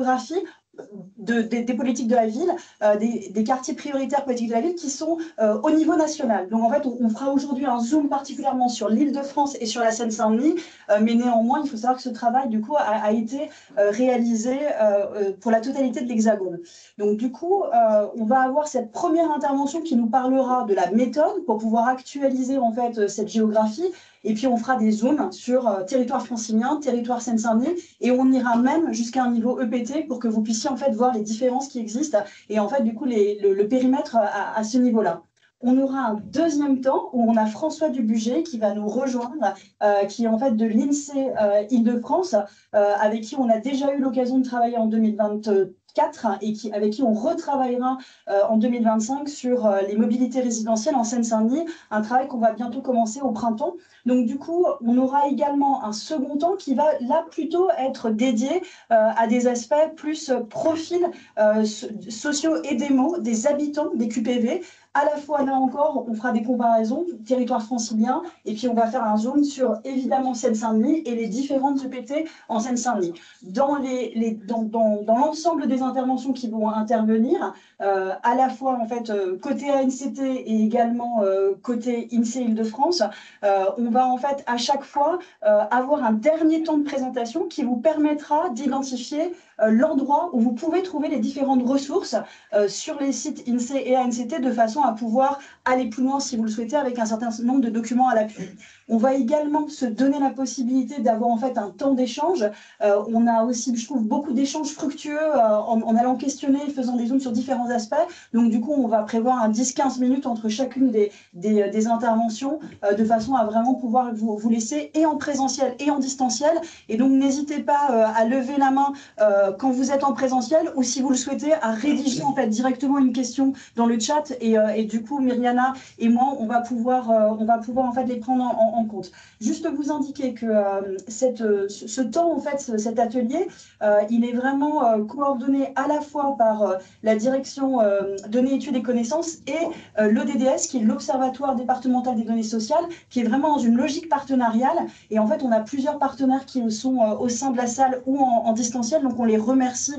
géographie des politiques de la ville, des quartiers prioritaires politiques de la ville qui sont au niveau national. Donc en fait, on fera aujourd'hui un zoom particulièrement sur l'Île-de-France et sur la Seine-Saint-Denis, mais néanmoins, il faut savoir que ce travail, du coup, a été réalisé pour la totalité de l'Hexagone. Donc du coup, on va avoir cette première intervention qui nous parlera de la méthode pour pouvoir actualiser en fait cette géographie. Et puis, on fera des zooms sur territoire francilien, territoire Seine-Saint-Denis, et on ira même jusqu'à un niveau EPT pour que vous puissiez en fait voir les différences qui existent et en fait, du coup, le périmètre à ce niveau-là. On aura un deuxième temps où on a François Dubuget qui va nous rejoindre, qui est en fait de l'INSEE Île-de-France, avec qui on a déjà eu l'occasion de travailler en 2024 et avec qui on retravaillera en 2025 sur les mobilités résidentielles en Seine-Saint-Denis, un travail qu'on va bientôt commencer au printemps. Donc du coup, on aura également un second temps qui va là plutôt être dédié à des aspects plus profils sociaux et démos des habitants des QPV. À la fois, là encore, on fera des comparaisons, territoire francilien, et puis on va faire un zoom sur, évidemment, Seine-Saint-Denis et les différentes EPT en Seine-Saint-Denis. Dans l'ensemble des interventions qui vont intervenir, à la fois, en fait, côté ANCT et également côté INSEE Île-de-France, on va, en fait, à chaque fois, avoir un dernier temps de présentation qui vous permettra d'identifier l'endroit où vous pouvez trouver les différentes ressources sur les sites INSEE et ANCT de façon à pouvoir aller plus loin si vous le souhaitez avec un certain nombre de documents à l'appui. On va également se donner la possibilité d'avoir en fait un temps d'échange. On a aussi, je trouve, beaucoup d'échanges fructueux en allant questionner, faisant des zooms sur différents aspects. Donc du coup, on va prévoir un 10-15 minutes entre chacune des interventions de façon à vraiment pouvoir vous laisser et en présentiel et en distanciel. Et donc n'hésitez pas à lever la main quand vous êtes en présentiel ou si vous le souhaitez à rédiger en fait directement une question dans le chat et du coup Myriana et moi on va pouvoir en fait les prendre en compte. Juste vous indiquer que ce temps en fait cet atelier il est vraiment coordonné à la fois par la direction données études et connaissances et l'ODDS qui est l'Observatoire départemental des données sociales qui est vraiment dans une logique partenariale et en fait on a plusieurs partenaires qui sont au sein de la salle ou en distanciel donc on les remercie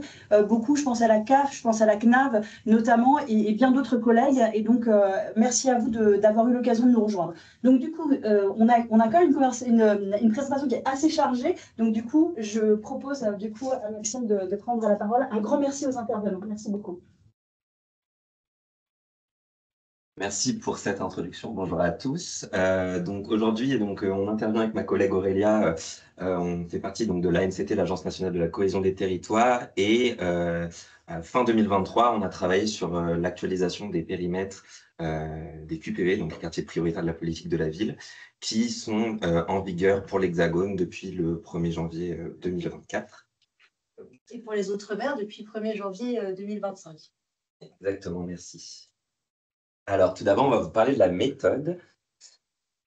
beaucoup. Je pense à la CAF, je pense à la CNAV notamment et bien d'autres collègues. Et donc, merci à vous d'avoir eu l'occasion de nous rejoindre. Donc, du coup, on a quand même une présentation qui est assez chargée. Donc, du coup, je propose du coup à Maxime de prendre la parole. Un grand merci aux intervenants. Merci beaucoup. Merci pour cette introduction. Bonjour à tous. Donc aujourd'hui, on intervient avec ma collègue Aurélia. On fait partie donc de l'ANCT, l'Agence nationale de la cohésion des territoires, et à fin 2023, on a travaillé sur l'actualisation des périmètres des QPV, donc les quartiers prioritaires de la politique de la ville, qui sont en vigueur pour l'Hexagone depuis le 1er janvier 2024. Et pour les Outre-mer depuis 1er janvier 2025. Exactement, merci. Alors, tout d'abord, on va vous parler de la méthode.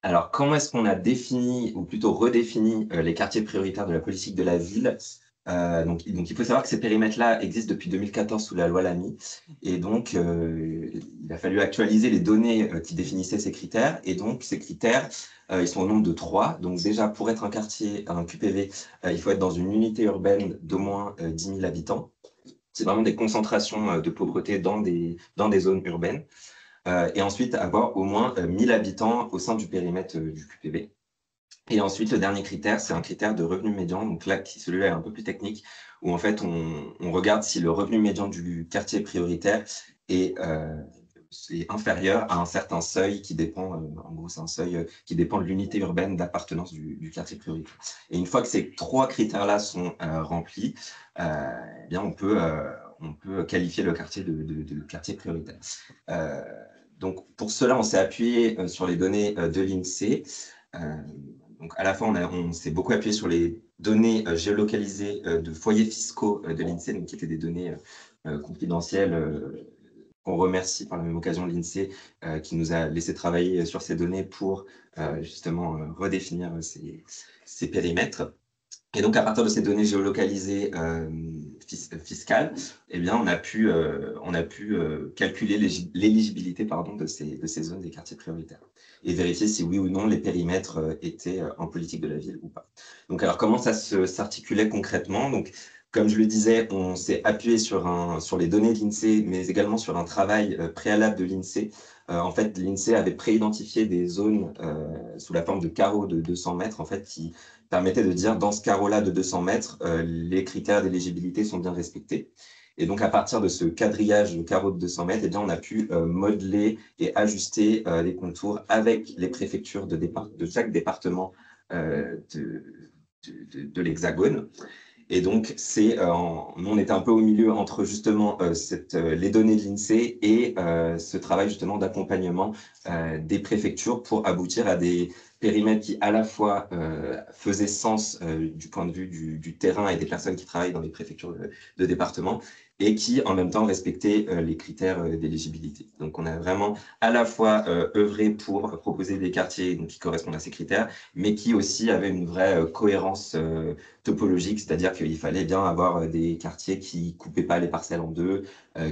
Alors, comment est-ce qu'on a défini, ou plutôt redéfini, les quartiers prioritaires de la politique de la ville? Donc, il faut savoir que ces périmètres-là existent depuis 2014 sous la loi Lamy. Et donc, il a fallu actualiser les données qui définissaient ces critères. Et donc, ces critères, ils sont au nombre de 3. Donc, déjà, pour être un quartier, un QPV, il faut être dans une unité urbaine d'au moins 10 000 habitants. C'est vraiment des concentrations de pauvreté dans des zones urbaines. Et ensuite avoir au moins 1000 habitants au sein du périmètre du QPV. Et ensuite, le dernier critère, c'est un critère de revenu médian. Donc là, celui-là est un peu plus technique, où en fait, on regarde si le revenu médian du quartier prioritaire est inférieur à un certain seuil qui dépend, en gros, c'est un seuil qui dépend de l'unité urbaine d'appartenance du quartier prioritaire. Et une fois que ces 3 critères-là sont remplis, eh bien, on peut qualifier le quartier de quartier prioritaire. Donc, pour cela, on s'est appuyé sur les données de l'INSEE. Donc, à la fois, on s'est beaucoup appuyé sur les données géolocalisées de foyers fiscaux de l'INSEE, donc qui étaient des données confidentielles, qu'on remercie par la même occasion l'INSEE, qui nous a laissé travailler sur ces données pour justement redéfinir ces périmètres. Et donc, à partir de ces données géolocalisées fiscales, eh bien, on a pu calculer l'éligibilité de ces zones des quartiers prioritaires et vérifier si oui ou non les périmètres étaient en politique de la ville ou pas. Donc, alors, comment ça s'articulait concrètement? Donc, Comme je le disais, on s'est appuyé sur les données de l'INSEE, mais également sur un travail préalable de l'INSEE. En fait, l'INSEE avait préidentifié des zones sous la forme de carreaux de 200 mètres, en fait, qui permettaient de dire, dans ce carreau-là de 200 mètres, les critères d'éligibilité sont bien respectés. Et donc, à partir de ce quadrillage de carreaux de 200 mètres, eh bien, on a pu modeler et ajuster les contours avec les préfectures de chaque département de l'Hexagone. Et donc, nous, on était un peu au milieu entre justement les données de l'INSEE et ce travail justement d'accompagnement des préfectures pour aboutir à des périmètres qui à la fois faisaient sens du point de vue du terrain et des personnes qui travaillent dans les préfectures de département et qui en même temps respectaient les critères d'éligibilité. Donc, on a vraiment à la fois œuvré pour proposer des quartiers donc, qui correspondent à ces critères, mais qui aussi avaient une vraie cohérence topologique, c'est-à-dire qu'il fallait bien avoir des quartiers qui coupaient pas les parcelles en deux,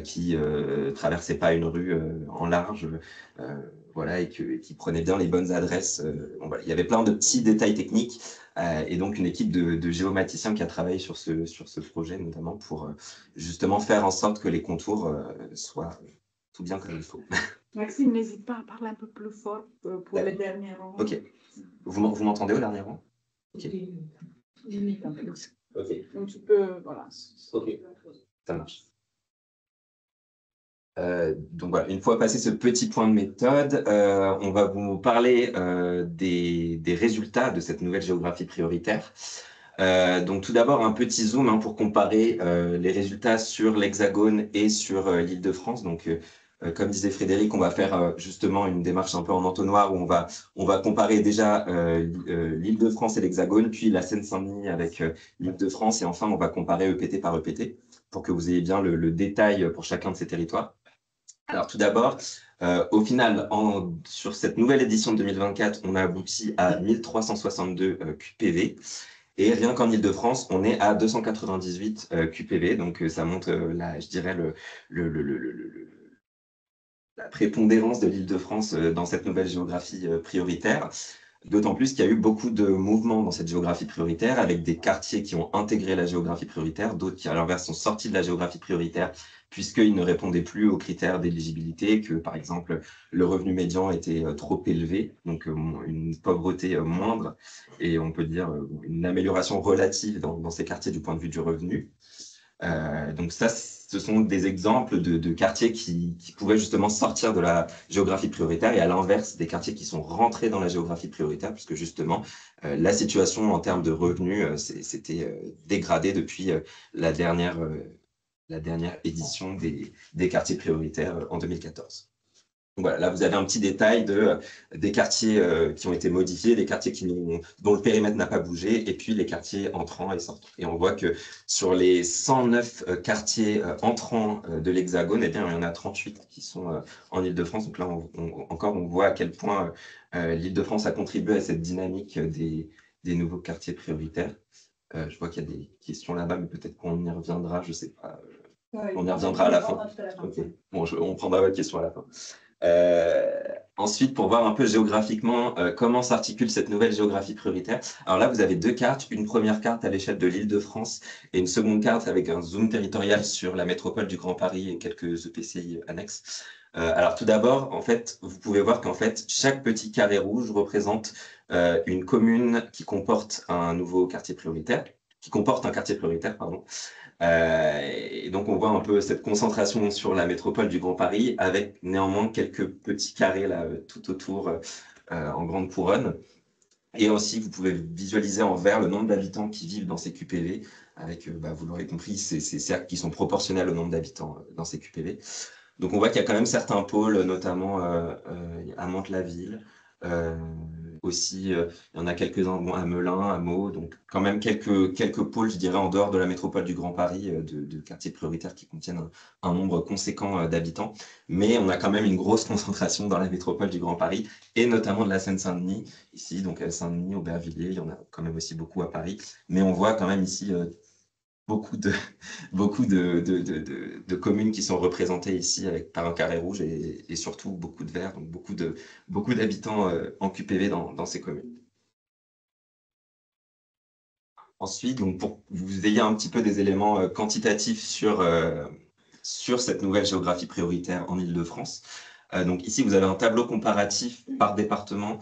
qui traversaient pas une rue en large, voilà, et qui prenaient bien les bonnes adresses. Bon, voilà. Il y avait plein de petits détails techniques, et donc une équipe de géomaticiens qui a travaillé sur ce projet, notamment pour justement faire en sorte que les contours soient tout bien comme il faut. Maxime, n'hésite pas à parler un peu plus fort pour les derniers rangs. Ok. Vous m'entendez au dernier rang? Ok. Limite un peu. Ok. Donc tu peux, voilà. Ok. Ça marche. Donc voilà, une fois passé ce petit point de méthode, on va vous parler des résultats de cette nouvelle géographie prioritaire. Donc tout d'abord, un petit zoom pour comparer les résultats sur l'Hexagone et sur l'Île-de-France. Donc, comme disait Frédéric, on va faire justement une démarche un peu en entonnoir où on va comparer déjà l'Île-de-France et l'Hexagone, puis la Seine-Saint-Denis avec l'Île-de-France, et enfin, on va comparer EPT par EPT pour que vous ayez bien le détail pour chacun de ces territoires. Alors tout d'abord, au final, sur cette nouvelle édition de 2024, on a abouti à 1362 QPV. Et rien qu'en Île-de-France, on est à 298 QPV. Donc ça montre, je dirais, la prépondérance de l'Île-de-France dans cette nouvelle géographie prioritaire. D'autant plus qu'il y a eu beaucoup de mouvements dans cette géographie prioritaire, avec des quartiers qui ont intégré la géographie prioritaire, d'autres qui, à l'inverse, sont sortis de la géographie prioritaire, puisqu'ils ne répondaient plus aux critères d'éligibilité, que, par exemple, le revenu médian était trop élevé, donc une pauvreté moindre, et on peut dire une amélioration relative dans ces quartiers du point de vue du revenu. Donc ça, ce sont des exemples de quartiers qui pouvaient justement sortir de la géographie prioritaire, et à l'inverse des quartiers qui sont rentrés dans la géographie prioritaire, puisque justement la situation en termes de revenus s'était dégradée depuis la dernière édition des quartiers prioritaires en 2014. Donc voilà, là, vous avez un petit détail des quartiers qui ont été modifiés, les quartiers dont le périmètre n'a pas bougé, et puis les quartiers entrants et sortants. Et on voit que sur les 109 quartiers entrants de l'Hexagone, eh bien, il y en a 38 qui sont en Île-de-France. Donc là, on voit à quel point l'Île-de-France a contribué à cette dynamique des nouveaux quartiers prioritaires. Je vois qu'il y a des questions là-bas, mais peut-être qu'on y reviendra, je ne sais pas. On y reviendra à la fin. Okay. Bon, on prendra votre question à la fin. Ensuite, pour voir un peu géographiquement comment s'articule cette nouvelle géographie prioritaire. Alors là, vous avez deux cartes. Une première carte à l'échelle de l'Île-de-France et une seconde carte avec un zoom territorial sur la métropole du Grand Paris et quelques EPCI annexes. Alors tout d'abord, en fait, vous pouvez voir qu'en fait, chaque petit carré rouge représente une commune qui comporte un nouveau quartier prioritaire, pardon. Et donc, on voit un peu cette concentration sur la métropole du Grand Paris, avec néanmoins quelques petits carrés là, tout autour en grande couronne. Et aussi, vous pouvez visualiser en vert le nombre d'habitants qui vivent dans ces QPV, avec, vous l'aurez compris, ces cercles qui sont proportionnels au nombre d'habitants dans ces QPV. Donc, on voit qu'il y a quand même certains pôles, notamment à Mantes-la-Ville. Aussi, il y en a quelques-uns à Melun, à Meaux, donc quand même quelques pôles, je dirais, en dehors de la métropole du Grand Paris, de quartiers prioritaires qui contiennent un nombre conséquent d'habitants. Mais on a quand même une grosse concentration dans la métropole du Grand Paris, et notamment de la Seine-Saint-Denis, ici, donc à Saint-Denis, Aubervilliers, il y en a quand même aussi beaucoup à Paris. Mais on voit quand même ici beaucoup de communes qui sont représentées ici par un carré rouge et surtout beaucoup de vert, donc beaucoup d'habitants en QPV dans ces communes. Ensuite, donc pour que vous ayez un petit peu des éléments quantitatifs sur cette nouvelle géographie prioritaire en Île-de-France. Donc ici, vous avez un tableau comparatif par département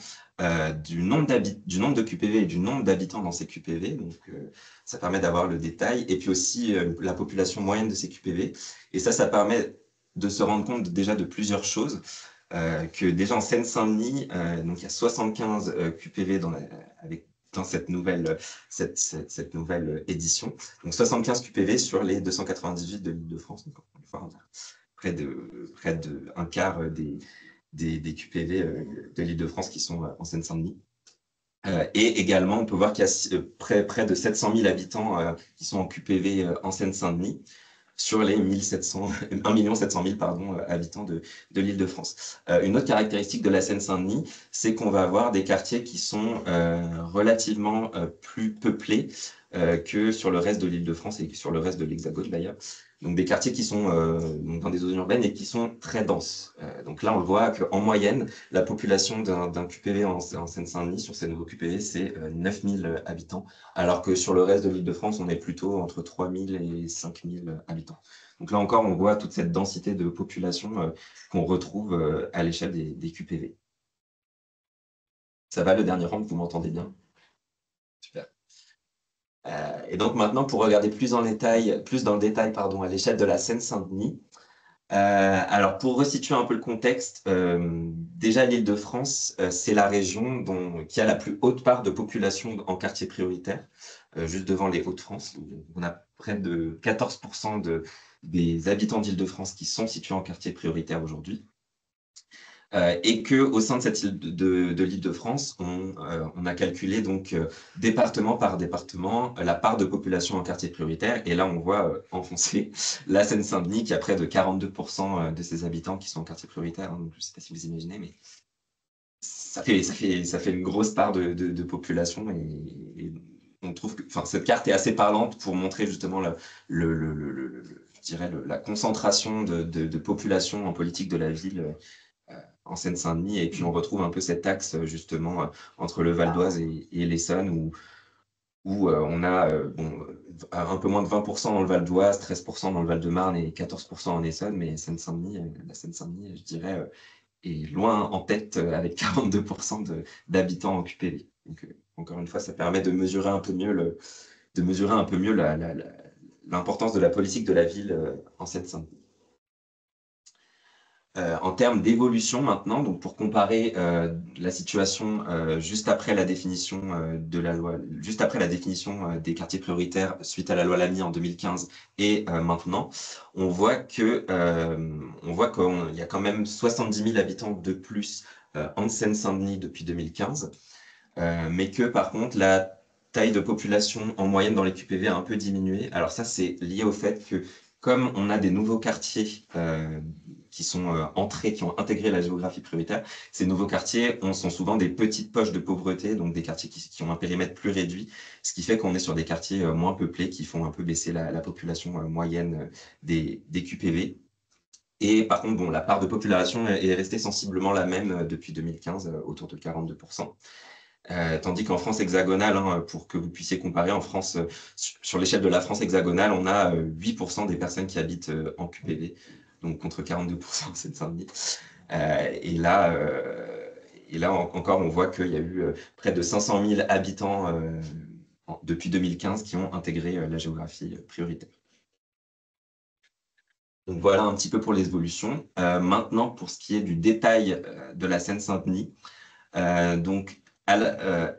du nombre de QPV et du nombre d'habitants dans ces QPV. Donc ça permet d'avoir le détail. Et puis aussi la population moyenne de ces QPV. Et ça permet de se rendre compte déjà de plusieurs choses. Que déjà en Seine-Saint-Denis, donc il y a 75 QPV dans cette nouvelle édition. Donc 75 QPV sur les 298 de l'Île-de-France. Donc encore une fois, près de un quart des QPV de l'Île-de-France qui sont en Seine-Saint-Denis. Et également, on peut voir qu'il y a près de 700 000 habitants qui sont en QPV en Seine-Saint-Denis sur les 1 700 000 habitants de l'Île-de-France. Une autre caractéristique de la Seine-Saint-Denis, c'est qu'on va avoir des quartiers qui sont relativement plus peuplés que sur le reste de l'Île-de-France et sur le reste de l'Hexagone d'ailleurs. Donc des quartiers qui sont dans des zones urbaines et qui sont très denses. Donc là, on le voit qu'en moyenne, la population d'un QPV en Seine-Saint-Denis, sur ces nouveaux QPV, c'est 9 000 habitants, alors que sur le reste de l'Île-de-France, on est plutôt entre 3 000 et 5 000 habitants. Donc là encore, on voit toute cette densité de population qu'on retrouve à l'échelle des QPV. Ça va, le dernier rang, vous m'entendez bien? Super. Et donc maintenant, pour regarder plus dans le détail, à l'échelle de la Seine-Saint-Denis, alors pour resituer un peu le contexte, déjà l'Île-de-France, c'est la région qui a la plus haute part de population en quartier prioritaire, juste devant les Hauts-de-France. On a près de 14% des habitants d'Île-de-France qui sont situés en quartier prioritaire aujourd'hui. Et qu'au sein de cette île de l'Île-de-France, on a calculé donc département par département la part de population en quartier prioritaire. Et là, on voit enfoncer la Seine-Saint-Denis qui a près de 42% de ses habitants qui sont en quartier prioritaire. Donc, je ne sais pas si vous imaginez, mais ça fait une grosse part de population. Et on trouve que cette carte est assez parlante pour montrer justement je dirais la concentration de population en politique de la ville en Seine-Saint-Denis, et puis on retrouve un peu cet axe justement entre le Val d'Oise et l'Essonne où on a un peu moins de 20% dans le Val d'Oise, 13% dans le Val-de-Marne et 14% en Essonne, mais la Seine-Saint-Denis, je dirais, est loin en tête avec 42% d'habitants en QPV. Donc encore une fois, ça permet de mesurer un peu mieux l'importance de la politique de la ville en Seine-Saint-Denis. En termes d'évolution maintenant, donc pour comparer la situation juste après la définition de la loi, juste après la définition des quartiers prioritaires suite à la loi Lamy en 2015 et maintenant, on voit qu'il y a quand même 70 000 habitants de plus en Seine-Saint-Denis depuis 2015, mais que par contre la taille de population en moyenne dans les QPV a un peu diminué. Alors ça, c'est lié au fait que comme on a des nouveaux quartiers qui sont qui ont intégré la géographie prioritaire, ces nouveaux quartiers sont souvent des petites poches de pauvreté, donc des quartiers qui ont un périmètre plus réduit, ce qui fait qu'on est sur des quartiers moins peuplés qui font un peu baisser la population moyenne des QPV. Et par contre, la part de population est restée sensiblement la même depuis 2015, autour de 42%. Tandis qu'en France hexagonale, pour que vous puissiez comparer, en France, sur l'échelle de la France hexagonale, on a 8% des personnes qui habitent en QPV, donc contre 42% en Seine-Saint-Denis. Et là, encore, on voit qu'il y a eu près de 500 000 habitants depuis 2015 qui ont intégré la géographie prioritaire. Donc voilà un petit peu pour les évolutions. Maintenant, pour ce qui est du détail de la Seine-Saint-Denis,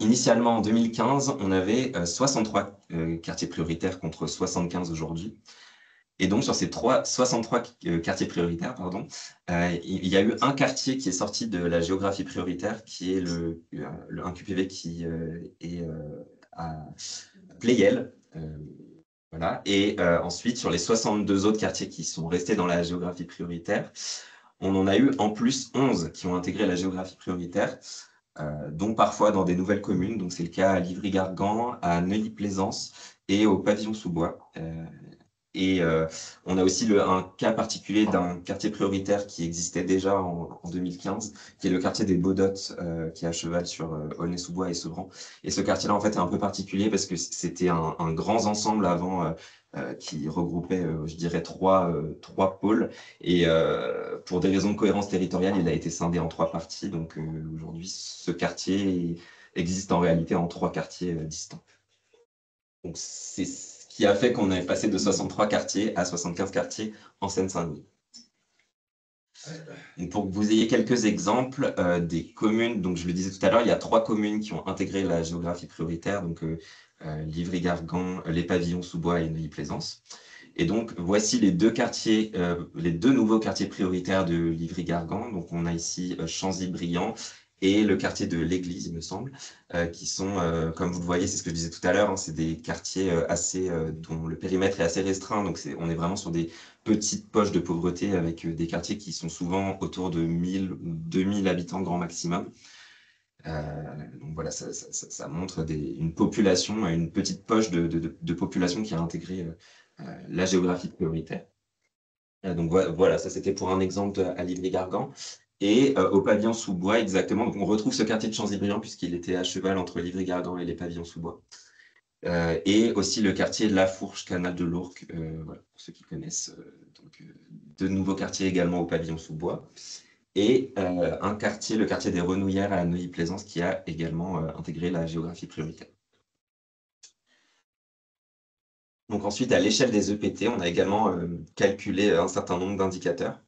initialement, en 2015, on avait 63 quartiers prioritaires contre 75 aujourd'hui. Et donc, sur ces 63 quartiers prioritaires, il y a eu un quartier qui est sorti de la géographie prioritaire, qui est un QPV qui est à Pleyel. Voilà. Et ensuite, sur les 62 autres quartiers qui sont restés dans la géographie prioritaire, on en a eu en plus 11 qui ont intégré la géographie prioritaire. Donc parfois dans des nouvelles communes, donc c'est le cas à Livry-Gargan, à Neuilly-Plaisance et au Pavillon-sous-Bois. Et on a aussi un cas particulier d'un quartier prioritaire qui existait déjà en 2015, qui est le quartier des Baudottes, qui est à cheval sur Aulnay-sous-Bois et Sevran. Et ce quartier-là, en fait, est un peu particulier parce que c'était un grand ensemble avant qui regroupait, je dirais, trois pôles. Et pour des raisons de cohérence territoriale, il a été scindé en 3 parties. Donc aujourd'hui, ce quartier existe en réalité en 3 quartiers distincts. Donc, c'est ce qui a fait qu'on est passé de 63 quartiers à 75 quartiers en Seine-Saint-Denis. Donc, pour que vous ayez quelques exemples des communes, donc je le disais tout à l'heure, il y a 3 communes qui ont intégré la géographie prioritaire, donc Livry-Gargan, Les Pavillons-sous-Bois et Neuilly-Plaisance. Et donc, voici les 2 quartiers, les 2 nouveaux quartiers prioritaires de Livry-Gargan. Donc, on a ici Chanzy-Briand et le quartier de l'Église, il me semble, qui sont, comme vous le voyez, c'est ce que je disais tout à l'heure, hein, c'est des quartiers dont le périmètre est assez restreint. Donc, on est vraiment sur des petites poches de pauvreté avec des quartiers qui sont souvent autour de 1000 ou 2000 habitants grand maximum. Donc voilà, ça montre une population, une petite poche de population qui a intégré la géographie prioritaire. Donc voilà, ça c'était pour un exemple à Livry-Gargan. Et au Pavillon-sous-Bois, exactement, donc on retrouve ce quartier de Chanzy-Briand puisqu'il était à cheval entre Livry-Gargan et les Pavillons-sous-Bois. Et aussi le quartier de La Fourche, Canal de l'Ourcq, voilà, pour ceux qui connaissent. Donc, de nouveaux quartiers également au Pavillon-sous-Bois. Et un quartier, le quartier des Renouillères à Neuilly-Plaisance, qui a également intégré la géographie prioritaire. Donc ensuite, à l'échelle des EPT, on a également calculé un certain nombre d'indicateurs.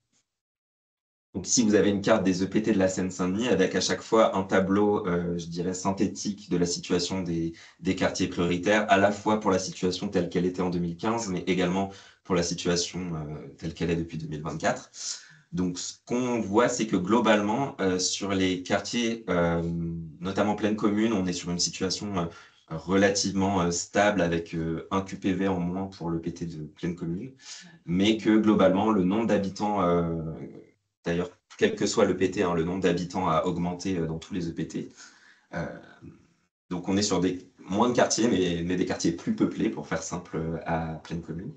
Donc si vous avez une carte des EPT de la Seine-Saint-Denis, avec à chaque fois un tableau, je dirais, synthétique de la situation des quartiers prioritaires, à la fois pour la situation telle qu'elle était en 2015, mais également pour la situation telle qu'elle est depuis 2024. Donc, ce qu'on voit, c'est que globalement, sur les quartiers, notamment pleine commune, on est sur une situation relativement stable avec un QPV en moins pour le PT de pleine commune, mais que globalement, le nombre d'habitants, d'ailleurs, quel que soit le PT, hein, le nombre d'habitants a augmenté dans tous les EPT. Donc, on est sur moins de quartiers, mais des quartiers plus peuplés, pour faire simple, à pleine commune.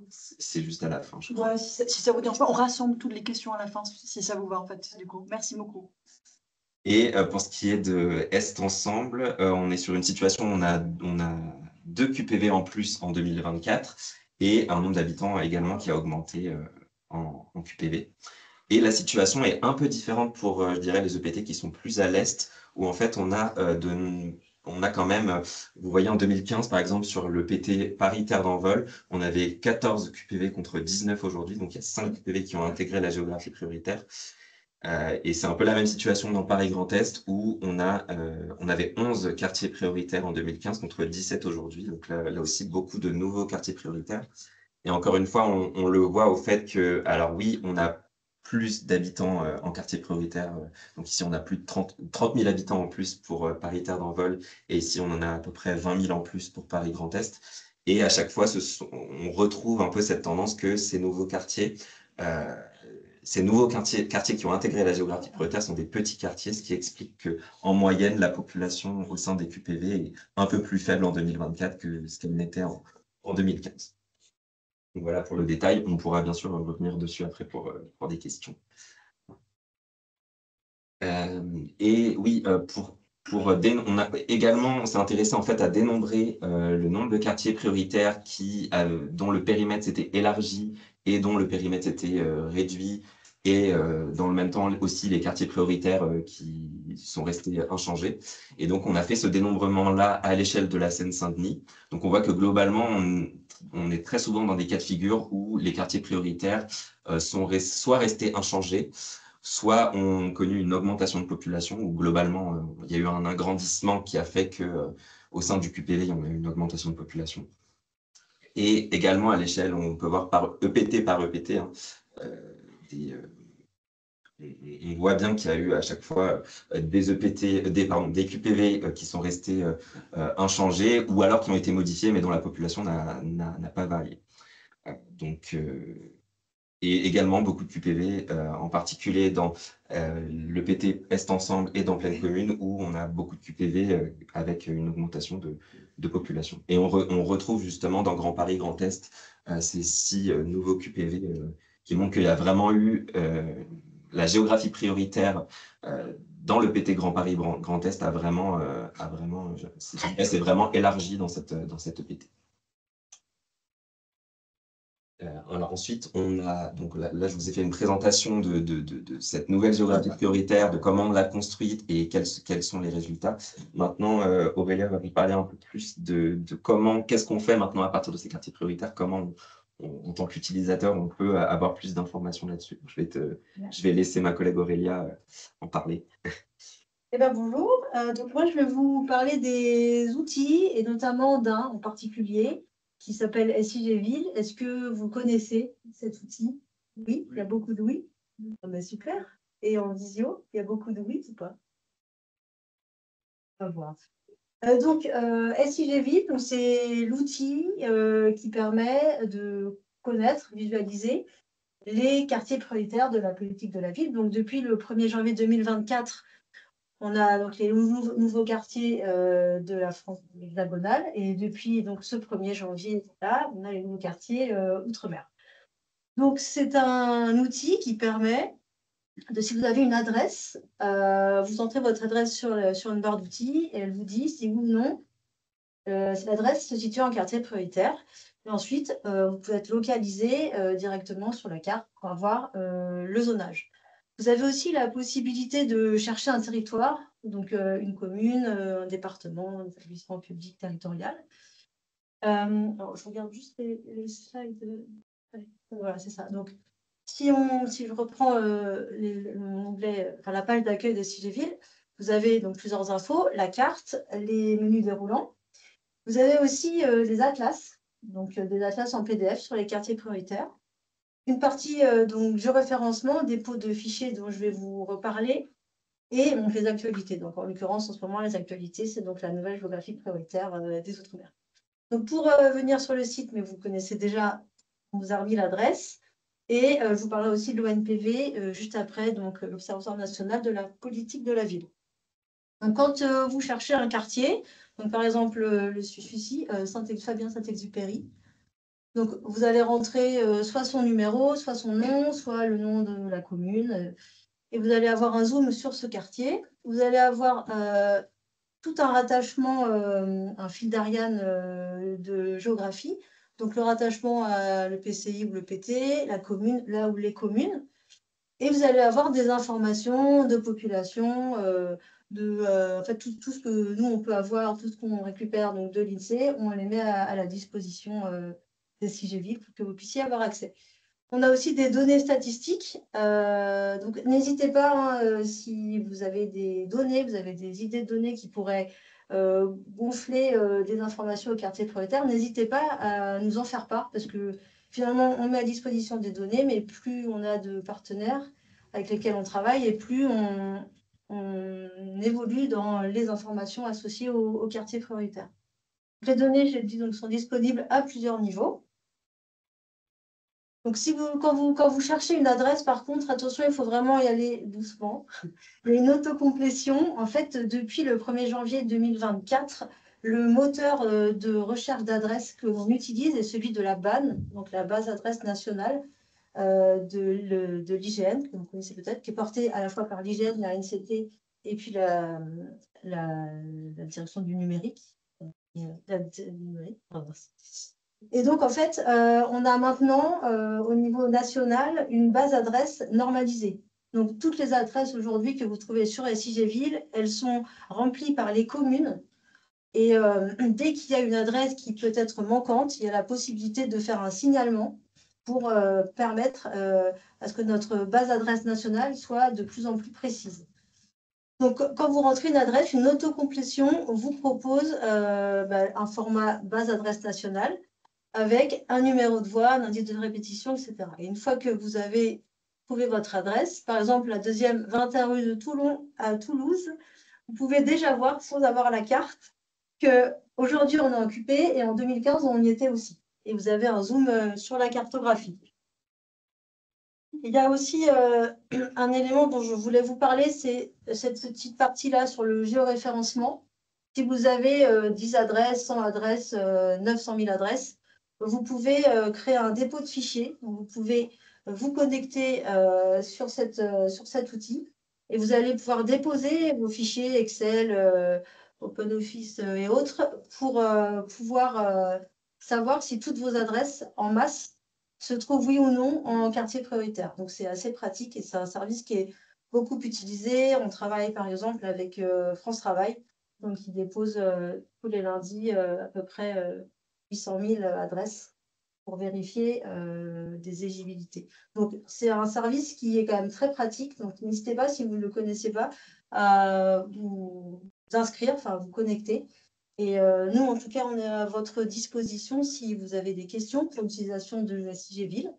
C'est juste à la fin, je crois. Ouais, si ça vous dérange pas, on rassemble toutes les questions à la fin, si ça vous va, en fait, du coup. Merci beaucoup. Et pour ce qui est de Est Ensemble, on est sur une situation où on a 2 QPV en plus en 2024 et un nombre d'habitants également qui a augmenté en QPV. Et la situation est un peu différente pour, je dirais, les EPT qui sont plus à l'Est, où en fait on a quand même, vous voyez en 2015 par exemple sur le PT Paris-Terre d'Envol, on avait 14 QPV contre 19 aujourd'hui, donc il y a 5 QPV qui ont intégré la géographie prioritaire. Et c'est un peu la même situation dans Paris Grand Est où on avait 11 quartiers prioritaires en 2015 contre 17 aujourd'hui. Donc là aussi, beaucoup de nouveaux quartiers prioritaires. Et encore une fois, on le voit au fait que, alors oui, on a plus d'habitants en quartier prioritaire. Donc ici, on a plus de 30 000 habitants en plus pour Paris Terre d'Envol. Et ici, on en a à peu près 20 000 en plus pour Paris Grand Est. Et à chaque fois, on retrouve un peu cette tendance que ces nouveaux quartiers qui ont intégré la géographie prioritaire sont des petits quartiers, ce qui explique qu'en moyenne, la population au sein des QPV est un peu plus faible en 2024 que ce qu'elle n'était en 2015. Donc voilà pour le détail. On pourra bien sûr revenir dessus après pour des questions. Et oui, on a également, on s'est intéressé en fait à dénombrer le nombre de quartiers prioritaires dont le périmètre s'était élargi et dont le périmètre s'était réduit, et dans le même temps aussi les quartiers prioritaires qui sont restés inchangés. Et donc on a fait ce dénombrement-là à l'échelle de la Seine-Saint-Denis. Donc on voit que globalement, on est très souvent dans des cas de figure où les quartiers prioritaires sont soit restés inchangés, soit ont connu une augmentation de population, où globalement, il y a eu un agrandissement qui a fait que au sein du QPV, on a eu une augmentation de population. Et également à l'échelle, on peut voir par EPT, hein, on voit bien qu'il y a eu à chaque fois des EPT, des QPV qui sont restés inchangés, ou alors qui ont été modifiés, mais dont la population n'a pas varié. Donc Et également beaucoup de QPV, en particulier dans le PT Est Ensemble et dans Pleine Commune, où on a beaucoup de QPV avec une augmentation de population. Et on retrouve justement dans Grand Paris, Grand Est, ces 6 nouveaux QPV qui montrent qu'il y a vraiment eu la géographie prioritaire dans le PT Grand Paris, Grand Est c'est vraiment élargi dans cette PT. Alors ensuite, on a, donc là, je vous ai fait une présentation de cette nouvelle géographie prioritaire, de comment on l'a construite et quels sont les résultats. Maintenant, Aurélia va vous parler un peu plus de qu'est-ce qu'on fait maintenant à partir de ces quartiers prioritaires, comment en tant qu'utilisateur, on peut avoir plus d'informations là-dessus. Je vais laisser ma collègue Aurélia en parler. Eh ben, bonjour, donc moi je vais vous parler des outils et notamment d'un en particulier qui s'appelle SIG Ville. Est-ce que vous connaissez cet outil? Oui, il y a beaucoup de oui. Ah ben, super. Et en visio, il y a beaucoup de oui ou pas? On va voir. Donc SIG Ville, c'est l'outil qui permet de connaître, visualiser les quartiers prioritaires de la politique de la ville. Donc depuis le 1er janvier 2024, on a donc les nouveaux quartiers de la France hexagonale et depuis donc, ce 1er janvier, là, on a les nouveaux quartiers outre-mer. Donc c'est un outil qui permet, si vous avez une adresse, vous entrez votre adresse sur une barre d'outils et elle vous dit si oui ou non, cette adresse se situe en quartier prioritaire. Et ensuite, vous pouvez être localisé directement sur la carte pour avoir le zonage. Vous avez aussi la possibilité de chercher un territoire, donc une commune, un département, un établissement public territorial. Alors, je regarde juste les slides. Voilà, c'est ça. Donc, si je reprends la page d'accueil de SIG Ville, vous avez donc plusieurs infos, la carte, les menus déroulants. Vous avez aussi des atlas, donc des atlas en PDF sur les quartiers prioritaires. Une partie donc géoréférencement, dépôt de fichiers dont je vais vous reparler, et donc les actualités. Donc en l'occurrence, en ce moment, les actualités, c'est donc la nouvelle géographie prioritaire des Outre-mer. Donc pour venir sur le site, mais vous connaissez déjà, on vous a remis l'adresse. Et je vous parlerai aussi de l'ONPV juste après, donc l'Observatoire national de la politique de la ville. Donc, quand vous cherchez un quartier, donc par exemple celui-ci, Fabien Saint-Exupéry, donc vous allez rentrer soit son numéro, soit son nom, soit le nom de la commune, et vous allez avoir un zoom sur ce quartier. Vous allez avoir tout un rattachement, un fil d'Ariane de géographie, donc le rattachement à le PCI ou le PT, la commune, là où les communes, et vous allez avoir des informations de population, en fait, tout ce que nous, on peut avoir, tout ce qu'on récupère donc, de l'INSEE, on les met à la disposition des SIG pour que vous puissiez avoir accès. On a aussi des données statistiques, donc n'hésitez pas, hein, si vous avez des données, vous avez des idées de données qui pourraient gonfler des informations au quartier prioritaire, n'hésitez pas à nous en faire part, parce que finalement, on met à disposition des données, mais plus on a de partenaires avec lesquels on travaille, et plus on évolue dans les informations associées au quartier prioritaire. Les données, je l'ai dit, donc, sont disponibles à plusieurs niveaux. Donc, quand vous cherchez une adresse, par contre, attention, il faut vraiment y aller doucement. Il y a une autocomplétion. En fait, depuis le 1er janvier 2024, le moteur de recherche d'adresse que l'on utilise est celui de la BAN, donc la base adresse nationale de l'IGN, que vous connaissez peut-être, qui est portée à la fois par l'IGN, la NCT et puis la direction du numérique. Et donc, en fait, on a maintenant, au niveau national, une base adresse normalisée. Donc, toutes les adresses aujourd'hui que vous trouvez sur SIG Ville, elles sont remplies par les communes. Et dès qu'il y a une adresse qui peut être manquante, il y a la possibilité de faire un signalement pour permettre à ce que notre base adresse nationale soit de plus en plus précise. Donc, quand vous rentrez une adresse, une autocomplétion vous propose un format base adresse nationale avec un numéro de voie, un indice de répétition, etc. Et une fois que vous avez trouvé votre adresse, par exemple la deuxième 21 rue de Toulon à Toulouse, vous pouvez déjà voir, sans avoir la carte, qu'aujourd'hui on est occupé et en 2015 on y était aussi. Et vous avez un zoom sur la cartographie. Il y a aussi un élément dont je voulais vous parler, c'est cette petite partie-là sur le géoréférencement. Si vous avez 10 adresses, 100 adresses, 900 000 adresses, vous pouvez créer un dépôt de fichiers. Donc, vous pouvez vous connecter sur cet outil et vous allez pouvoir déposer vos fichiers Excel, OpenOffice et autres pour pouvoir savoir si toutes vos adresses en masse se trouvent oui ou non en quartier prioritaire. Donc c'est assez pratique et c'est un service qui est beaucoup utilisé. On travaille par exemple avec France Travail, donc ils déposent tous les lundis à peu près 800 000 adresses pour vérifier des éligibilités. Donc c'est un service qui est quand même très pratique. Donc n'hésitez pas, si vous ne le connaissez pas, à vous inscrire, enfin vous connecter. Et nous, en tout cas, on est à votre disposition si vous avez des questions pour l'utilisation de la SIGVille.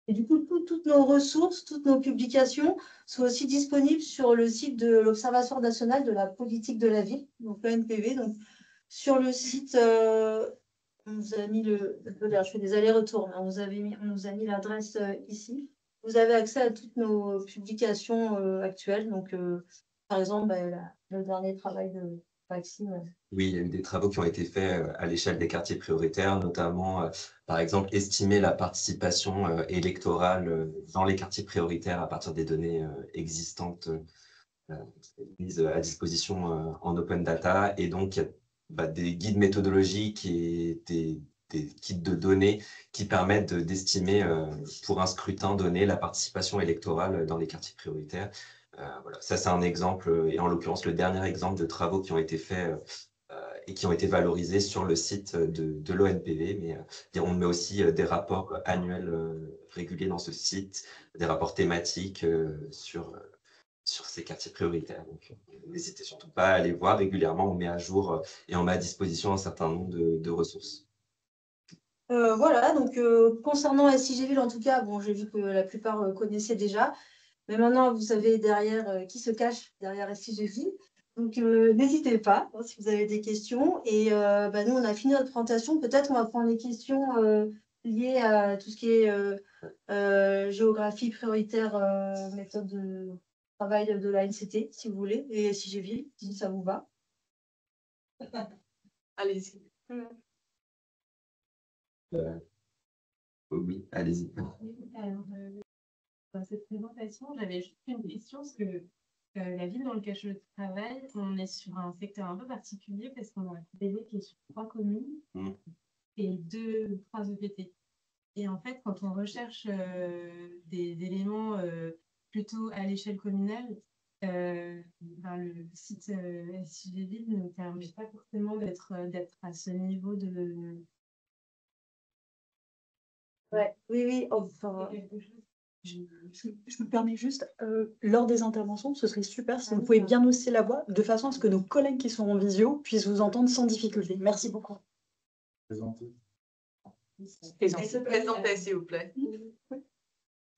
Et du coup, toutes nos ressources, toutes nos publications sont aussi disponibles sur le site de l'Observatoire national de la politique de la ville, donc l'ONPV. Donc, sur le site, on vous a mis je fais des allers-retours, on nous a mis l'adresse ici. Vous avez accès à toutes nos publications actuelles. Donc, par exemple, le dernier travail de Maxime. Oui, il y a eu des travaux qui ont été faits à l'échelle des quartiers prioritaires, notamment, par exemple, estimer la participation électorale dans les quartiers prioritaires à partir des données existantes mises à disposition en open data. Et donc, il y a des guides méthodologiques et des kits de données qui permettent d'estimer pour un scrutin donné la participation électorale dans les quartiers prioritaires. Voilà. Ça, c'est un exemple, et en l'occurrence, le dernier exemple de travaux qui ont été faits et qui ont été valorisés sur le site de l'ONPV. Mais on met aussi des rapports annuels réguliers dans ce site, des rapports thématiques sur ces quartiers prioritaires. Donc, n'hésitez surtout pas à aller voir régulièrement. On met à jour et on met à disposition un certain nombre de ressources. Voilà, donc concernant SIGVille, en tout cas, bon, j'ai vu que la plupart connaissaient déjà. Mais maintenant, vous savez derrière qui se cache derrière SIGVille. Donc, n'hésitez pas hein, si vous avez des questions. Et nous, on a fini notre présentation. Peut-être on va prendre les questions liées à tout ce qui est géographie prioritaire, méthode de travail de la NCT, si vous voulez, et SIGVille, si ça vous va. Allez-y. Oui, allez-y. Alors, dans cette présentation, j'avais juste une question, parce que la ville dans laquelle je travaille, on est sur un secteur un peu particulier, parce qu'on a un PV qui est sur 3 communes et 3 EPT. Et en fait, quand on recherche des éléments plutôt à l'échelle communale, le site SIGVille ne permet pas forcément d'être à ce niveau de... Ouais, oui, enfin... Je me permets juste, lors des interventions, ce serait super si vous pouvez bien hausser la voix, de façon à ce que nos collègues qui sont en visio puissent vous entendre sans difficulté. Merci beaucoup. Présentez, s'il vous plaît.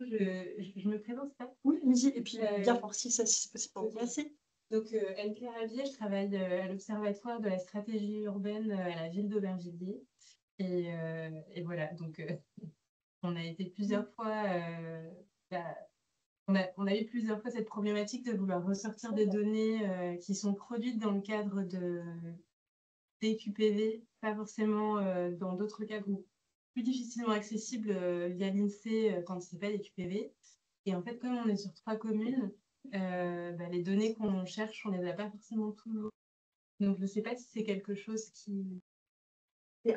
Je me présente pas. Oui, allez-y, et puis bien fort si c'est possible. Merci. Donc, Anne-Claire Avier, je travaille à l'Observatoire de la stratégie urbaine à la ville d'Aubervilliers. Et voilà, donc on a été plusieurs fois, on a eu plusieurs fois cette problématique de vouloir ressortir des données qui sont produites dans le cadre des QPV, pas forcément dans d'autres cadres plus difficilement accessibles via l'INSEE quand ce n'est pas des QPV. Et en fait, comme on est sur 3 communes, les données qu'on cherche, on ne les a pas forcément toujours. Donc, je ne sais pas si c'est quelque chose qui...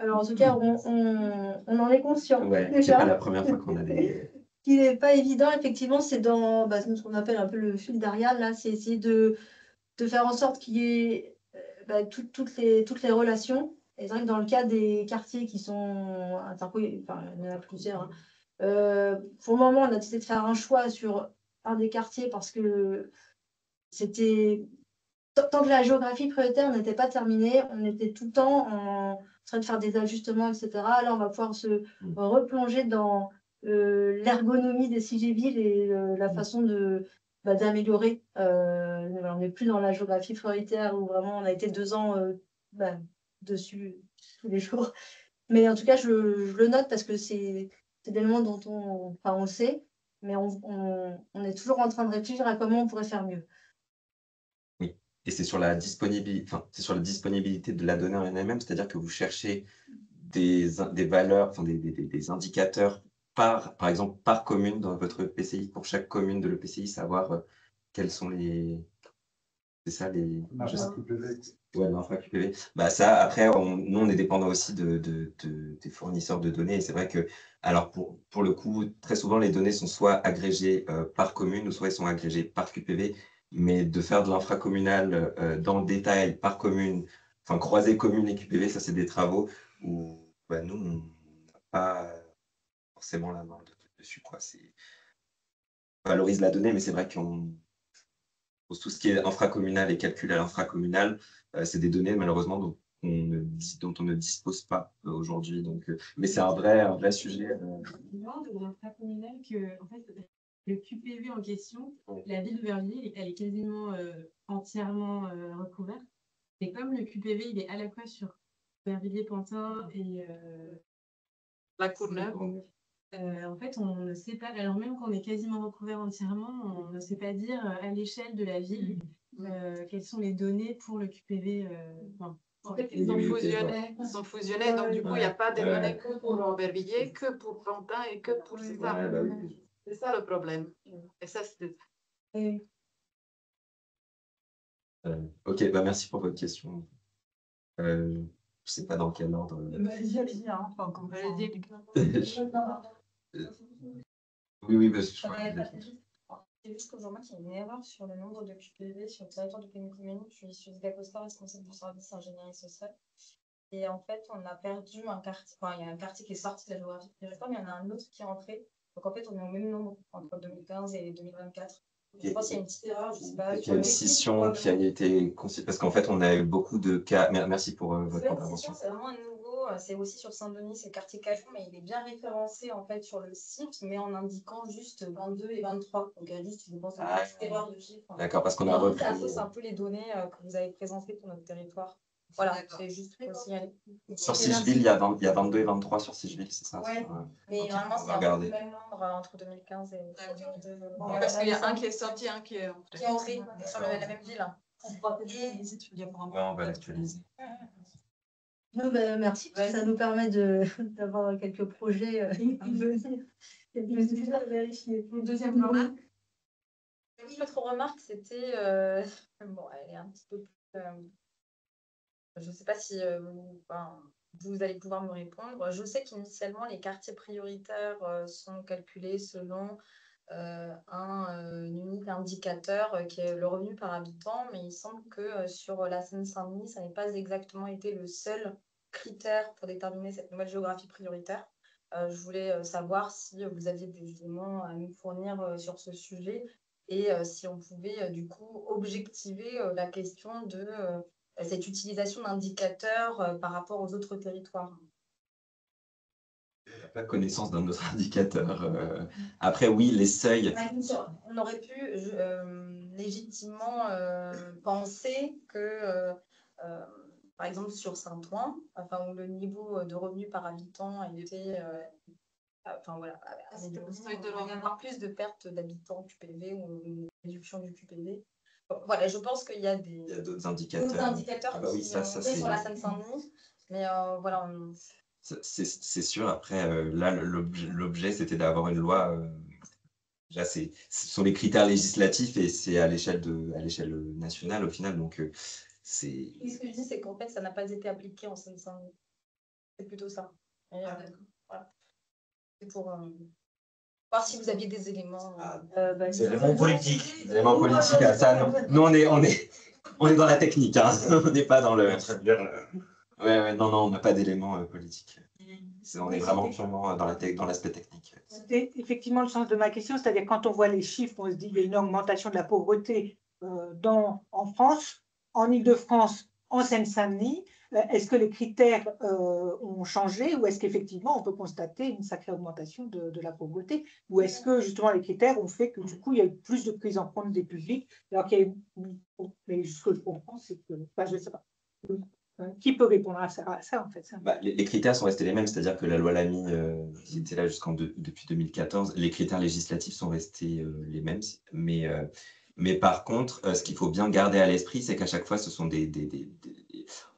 Alors, en tout cas, on en est conscient. Ouais, c'est déjà. pas la première fois qu'on a des... Ce qui n'est pas évident, effectivement, c'est dans ce qu'on appelle un peu le fil d'Ariane, là, c'est essayer de faire en sorte qu'il y ait toutes les relations. Et c'est vrai que dans le cas des quartiers qui sont interconnectés, enfin, il y en a plusieurs, hein, pour le moment, on a décidé de faire un choix sur un des quartiers parce que c'était... Tant que la géographie prioritaire n'était pas terminée, on était tout le temps en train de faire des ajustements, etc. Là, on va pouvoir se replonger dans l'ergonomie des SIGVille et la façon d'améliorer. On n'est plus dans la géographie prioritaire où vraiment on a été 2 ans dessus tous les jours. Mais en tout cas, je le note parce que c'est des éléments dont on le sait, mais on est toujours en train de réfléchir à comment on pourrait faire mieux. Oui, et c'est sur la disponibilité, enfin, c'est sur la disponibilité de la donnée en elle-même, c'est-à-dire que vous cherchez des valeurs, enfin des indicateurs par exemple, par commune dans votre EPCI, pour chaque commune de l'EPCI, savoir quels sont les. C'est ça les. Ouais, l'infra QPV. Bah ça, après, nous, on est dépendant aussi des fournisseurs de données. Et c'est vrai que, alors pour le coup, très souvent, les données sont soit agrégées par commune ou soit elles sont agrégées par QPV. Mais de faire de l'infracommunal dans le détail par commune, enfin croiser commune et QPV, ça, c'est des travaux où bah, nous, on n'a pas forcément la main dessus, quoi. On valorise la donnée, mais c'est vrai qu'on pour tout ce qui est infracommunal et calcul à l'infracommunal, c'est des données malheureusement dont on ne dispose pas aujourd'hui. Donc, mais c'est un vrai sujet. Non, de l'infracommunal que, en fait, le QPV en question, la ville d'Aubervilliers, elle est quasiment entièrement recouverte. Et comme le QPV, il est à la fois sur Aubervilliers-Pantin et La Courneuve. en fait, on ne sait pas, alors même qu'on est quasiment recouvert entièrement, on ne sait pas dire à l'échelle de la ville quelles sont les données pour le QPV. En fait, ils ont fusionné, donc du coup, il n'y a pas de données que pour Aubervilliers, que pour Pantin et que pour ça. Ouais, bah oui. C'est ça le problème. Et ça, c'est Ok, bah merci pour votre question. Je sais pas dans quel ordre. Allez-y, hein, enfin, comme ça. Oui, parce que je crois C'est juste qu'aujourd'hui, il y a une erreur sur le nombre de QPV sur le territoire de Pénicoménie. Je suis Suzy Costa, responsable du service ingénierie sociale. Et en fait, on a perdu un quartier. Enfin, il y a un quartier qui est sorti de la géographie du territoire, mais il y en a un autre qui est entré. Donc en fait, on est au même nombre entre 2015 et 2024. Je pense qu'il y a une petite erreur, je sais pas. il y a une scission qui a été conçue parce qu'en fait, on a eu beaucoup de cas. Merci pour votre intervention. C'est vraiment un nouveau. C'est aussi sur Saint-Denis, c'est le quartier Cachon, mais il est bien référencé en fait sur le site, mais en indiquant juste 22 et 23. Donc il y a juste, je pense, une petite erreur de chiffre. D'accord, parce qu'on a repris. Ça fausse un peu les données que vous avez présentées pour notre territoire. Voilà, c'est juste pour signaler. Sur Sigeville, il y a 22 et 23 sur Sigeville, c'est ça? Ouais. Mais Ok, normalement, on c'est va un peu regarder. le même nombre entre 2015 et 2022. parce qu'il y a un qui est sorti, un qui est entré. Qui est entré sur la même ville. Ouais, on va l'actualiser. Non, ben, merci, parce que ça nous permet d'avoir quelques projets à venir. Déjà vérifier. Une deuxième remarque. Oui, l'autre remarque, c'était. Bon, elle est un petit peu plus. Je ne sais pas si vous allez pouvoir me répondre. Je sais qu'initialement, les quartiers prioritaires sont calculés selon un unique indicateur qui est le revenu par habitant, mais il semble que sur la Seine-Saint-Denis, ça n'ait pas exactement été le seul critère pour déterminer cette nouvelle géographie prioritaire. Je voulais savoir si vous aviez des éléments à nous fournir sur ce sujet et si on pouvait du coup objectiver la question de cette utilisation d'indicateurs par rapport aux autres territoires. On n'a pas connaissance d'un autre indicateur. Après, oui, les seuils. On aurait pu légitimement penser que, par exemple, sur Saint-Ouen, où le niveau de revenu par habitant était. Enfin voilà, il y avoir plus de pertes d'habitants QPV ou une réduction du QPV. Bon, voilà, je pense qu'il y a Il y a d'autres indicateurs. Qui oui, ça, montaient sur la Seine-Saint-Denis. Mais voilà, c'est sûr. Après, là, l'objet, c'était d'avoir une loi. Là, ce sont les critères législatifs et c'est à l'échelle nationale au final. Donc, c'est. Et ce que je dis, c'est qu'en fait, ça n'a pas été appliqué en Seine-Saint-Denis. C'est plutôt ça. Et, voilà. C'est pour voir si vous aviez des éléments. Des éléments politiques. Des éléments politiques. Ça, non. Nous, on est dans la technique. Hein. On n'est pas dans le. Ouais, non, on n'a pas d'éléments politiques. On est vraiment purement dans l'aspect technique. C'était effectivement le sens de ma question, c'est-à-dire quand on voit les chiffres, on se dit qu'il y a une augmentation de la pauvreté en France, en Île-de-France, en Seine-Saint-Denis. Est-ce que les critères ont changé ou est-ce qu'effectivement on peut constater une sacrée augmentation de la pauvreté? Ou est-ce que justement les critères ont fait que du coup il y a eu plus de prise en compte des publics alors qu'il y a eu... Mais ce que je comprends, c'est que... Enfin, je ne sais pas. Qui peut répondre à ça, en fait ça. Bah, les critères sont restés les mêmes, c'est-à-dire que la loi Lamy, qui était là depuis 2014, les critères législatifs sont restés les mêmes. Mais par contre, ce qu'il faut bien garder à l'esprit, c'est qu'à chaque fois, ce sont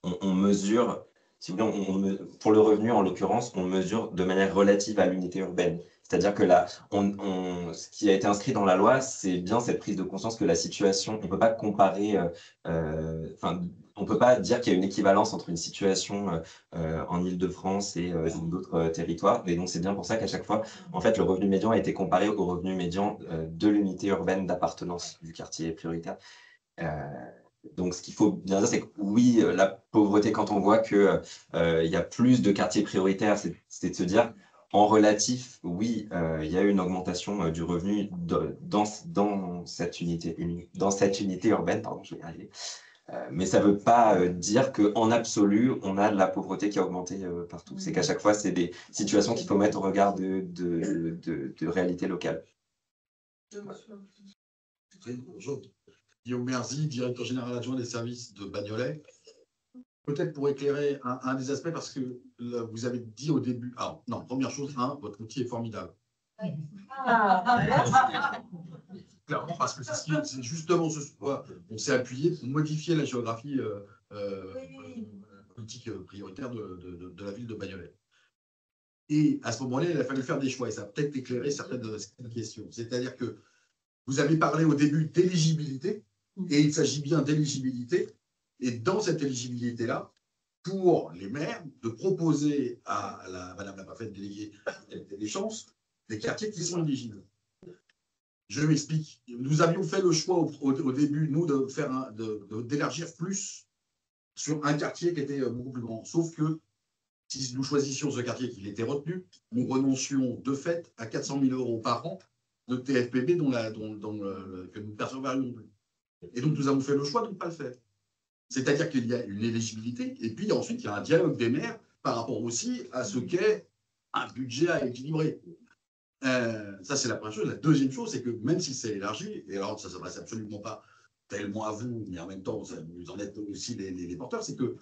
on mesure, si vous voulez, pour le revenu, en l'occurrence, on mesure de manière relative à l'unité urbaine. C'est-à-dire que là, ce qui a été inscrit dans la loi, c'est bien cette prise de conscience que la situation, on ne peut pas comparer, on ne peut pas dire qu'il y a une équivalence entre une situation en Île-de-France et d'autres territoires. Et donc, c'est bien pour ça qu'à chaque fois, en fait, le revenu médian a été comparé au revenu médian de l'unité urbaine d'appartenance du quartier prioritaire. Donc, ce qu'il faut bien dire, c'est que oui, la pauvreté, quand on voit qu'il y a plus de quartiers prioritaires, c'est de se dire, en relatif, oui, il y a une augmentation du revenu dans cette unité urbaine, pardon, je vais y arriver. Mais ça ne veut pas dire qu'en absolu, on a de la pauvreté qui a augmenté partout. C'est qu'à chaque fois, c'est des situations qu'il faut mettre au regard de réalité locale. Bonjour. Guillaume Merzi, directeur général adjoint des services de Bagnolet. Peut-être pour éclairer un des aspects, parce que là, vous avez dit au début. Alors, non, première chose, votre outil est formidable. Oui. Clairement, parce que c'est justement ce soir, on s'est appuyé pour modifier la géographie politique prioritaire de la ville de Bagnolet. Et à ce moment-là, il a fallu faire des choix, et ça a peut-être éclairé certaines questions. C'est-à-dire que vous avez parlé au début d'éligibilité, et il s'agit bien d'éligibilité, et dans cette éligibilité-là, pour les maires, de proposer à Madame la préfète déléguée des chances, des quartiers qui sont éligibles. Je m'explique. Nous avions fait le choix au début, nous, d'élargir plus sur un quartier qui était beaucoup plus grand. Sauf que si nous choisissions ce quartier qui était retenu, nous renoncions de fait à 400 000 € par an de TFPB que nous ne percevrions plus. Et donc, nous avons fait le choix de ne pas le faire. C'est-à-dire qu'il y a une éligibilité, et puis ensuite, il y a un dialogue des maires par rapport aussi à ce qu'est un budget à équilibrer. Ça, c'est la première chose. La deuxième chose, c'est que même si c'est élargi, et alors ça ne s'adresse absolument pas tellement à vous, mais en même temps, vous en êtes aussi les porteurs, c'est que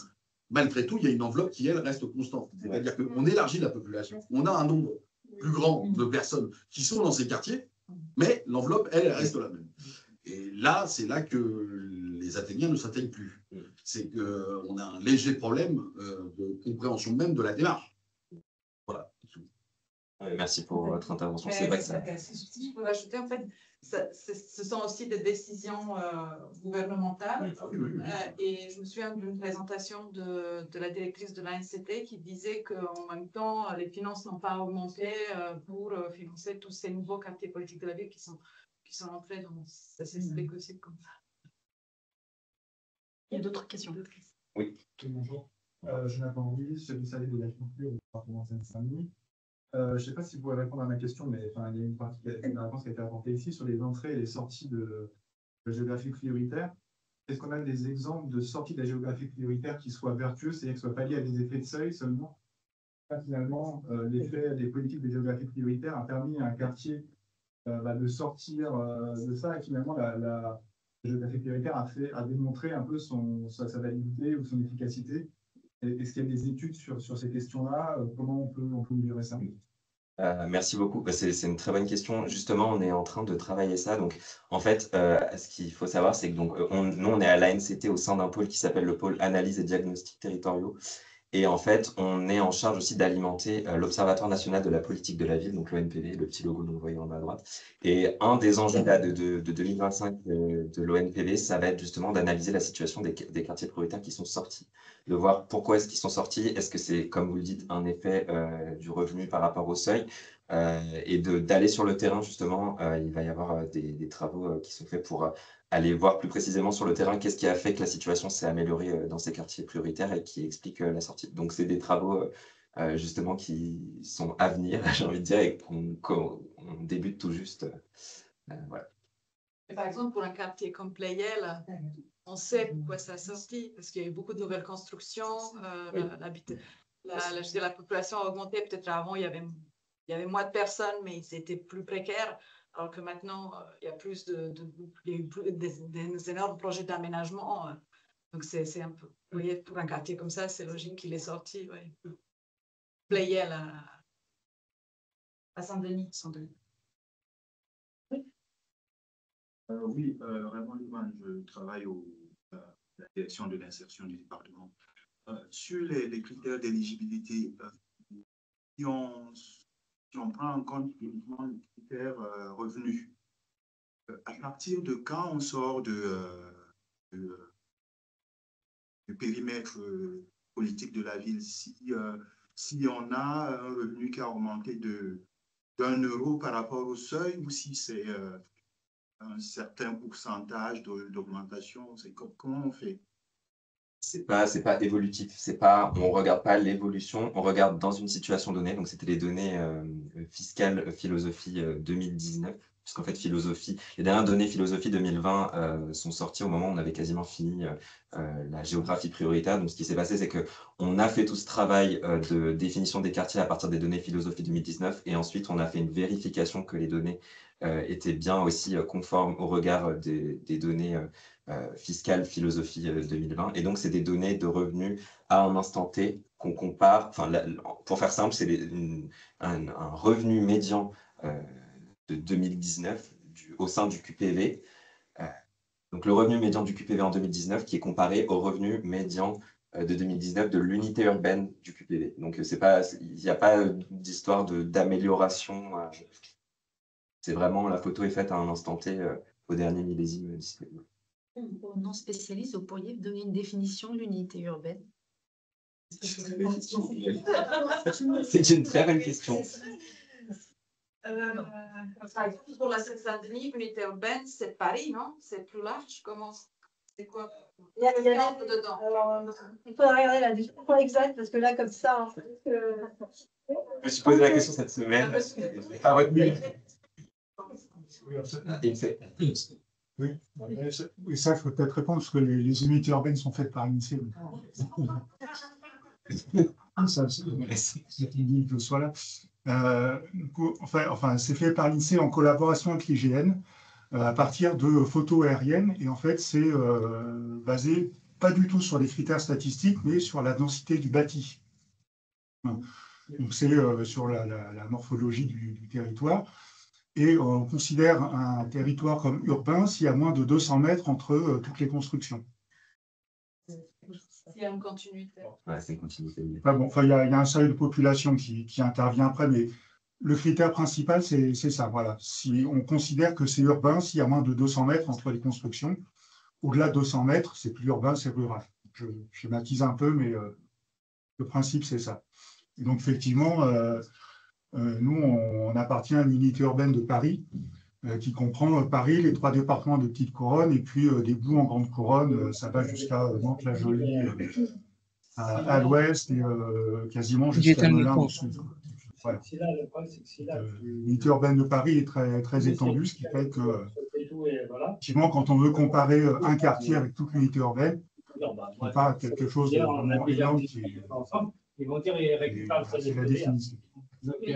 malgré tout, il y a une enveloppe qui, elle, reste constante. C'est-à-dire qu'on élargit la population, on a un nombre plus grand de personnes qui sont dans ces quartiers, mais l'enveloppe, elle reste la même. Et là, c'est là que les Athéniens ne s'atteignent plus. C'est qu'on a un léger problème de compréhension même de la démarche. Voilà. Merci pour votre intervention. C'est vrai que ça. Si je peux rajouter, en fait, ce sont aussi des décisions gouvernementales. Et je me souviens d'une présentation de la directrice de l'ANCT qui disait qu'en même temps, les finances n'ont pas augmenté pour financer tous ces nouveaux quartiers politiques de la ville qui sont entrés dans. Ça s'explique aussi comme ça. Il y a d'autres questions. Oui. Bonjour. Je m'appelle Henri, chef du service de la culture au département de Seine-Saint-Denis. Je ne sais pas si vous pouvez répondre à ma question, mais il y a une réponse qui a été apportée ici sur les entrées et les sorties de géographie prioritaire. Est-ce qu'on a des exemples de sorties de la géographie prioritaire qui soient vertueuses, c'est-à-dire qui soient pas liées à des effets de seuil seulement? Finalement, l'effet des politiques de géographie prioritaire a permis à un quartier de sortir de ça, et finalement la géographie prioritaire a démontré un peu sa validité ou son efficacité. Est-ce qu'il y a des études sur ces questions-là? Comment on peut améliorer ça? Merci beaucoup. C'est une très bonne question. Justement, on est en train de travailler ça. Donc, en fait, ce qu'il faut savoir, c'est que nous, on est à l'ANCT au sein d'un pôle qui s'appelle le pôle analyse et diagnostic territoriaux. Et en fait, on est en charge aussi d'alimenter l'Observatoire national de la politique de la ville, donc l'ONPV, le petit logo que vous voyez en bas à droite. Et un des enjeux là, de 2025 de l'ONPV, ça va être justement d'analyser la situation des quartiers prioritaires qui sont sortis, de voir pourquoi est-ce qu'ils sont sortis, est-ce que c'est, comme vous le dites, un effet du revenu par rapport au seuil, et d'aller sur le terrain, justement. Il va y avoir des travaux qui sont faits pour aller voir plus précisément sur le terrain qu'est-ce qui a fait que la situation s'est améliorée dans ces quartiers prioritaires et qui explique la sortie. Donc, c'est des travaux justement qui sont à venir, j'ai envie de dire, et qu'on débute tout juste. Voilà. Et par exemple, pour un quartier comme Pleyel, on sait pourquoi ça a sorti, parce qu'il y a eu beaucoup de nouvelles constructions, la population a augmenté, peut-être avant, il y avait moins de personnes, mais c'était plus précaire. Alors que maintenant, il y a plus des énormes projets d'aménagement Donc, c'est un peu, vous voyez, pour un quartier comme ça, c'est logique qu'il est sorti, ouais. Playel à Saint-Denis. Oui, Raymond Luman, je travaille à la direction de l'insertion du département. Sur les critères d'éligibilité, si on prend en compte uniquement les critères revenus, à partir de quand on sort du périmètre politique de la ville, si on a un revenu qui a augmenté d'1 euro par rapport au seuil, ou si c'est un certain pourcentage d'augmentation, comment on fait? C'est pas évolutif, on regarde pas l'évolution, on regarde dans une situation donnée. Donc, c'était les données fiscales philosophie 2019, puisqu'en fait, les dernières données philosophie 2020 sont sorties au moment où on avait quasiment fini la géographie prioritaire. Donc, ce qui s'est passé, c'est qu'on a fait tout ce travail de définition des quartiers à partir des données philosophie 2019, et ensuite, on a fait une vérification que les données étaient bien aussi conformes au regard des données fiscale philosophie 2020. Et donc, c'est des données de revenus à un instant T qu'on compare. Enfin, pour faire simple, c'est un revenu médian de 2019 au sein du QPV. Donc, le revenu médian du QPV en 2019 qui est comparé au revenu médian de 2019 de l'unité urbaine du QPV. Donc, il n'y a pas d'histoire d'amélioration. C'est vraiment, la photo est faite à un instant T au dernier millésime disponible. Aux non-spécialistes, vous pourriez donner une définition de l'unité urbaine? C'est une très bonne question. Par exemple, pour la Seine-Saint-Denis, unité urbaine, c'est Paris, non? C'est plus large? Comment? C'est quoi? Il y a dedans? il faudra regarder la définition exacte parce que là, comme ça, Je me suis posé la question cette semaine. Je n'ai pas retenu. Oui, ça, il faut peut-être répondre parce que les unités urbaines sont faites par l'INSEE. Ça, c'est une que ce soit là. Enfin, c'est fait par l'INSEE en collaboration avec l'IGN à partir de photos aériennes. Et en fait, c'est basé pas du tout sur les critères statistiques, mais sur la densité du bâti. Donc, c'est sur la morphologie du territoire. Et on considère un territoire comme urbain s'il y a moins de 200 mètres entre toutes les constructions. Il y a une continuité. Ouais, c'est une continuité. Il y a un seuil de population qui intervient après, mais le critère principal, c'est ça. Voilà. Si on considère que c'est urbain s'il y a moins de 200 mètres entre les constructions, au-delà de 200 mètres, c'est plus urbain, c'est rural. Je schématise un peu, mais le principe, c'est ça. Et donc, effectivement, nous, on appartient à l'unité urbaine de Paris, qui comprend Paris, les 3 départements de Petite Couronne, et puis des bouts en Grande Couronne, ça va jusqu'à Mantes-la-Jolie à l'ouest, et quasiment jusqu'à Melun au sud. Voilà. L'unité urbaine de Paris est très, très étendue, ce qui fait que, effectivement, quand on veut comparer un quartier avec toute l'unité urbaine, on part à quelque chose de vraiment énorme qui est la définition.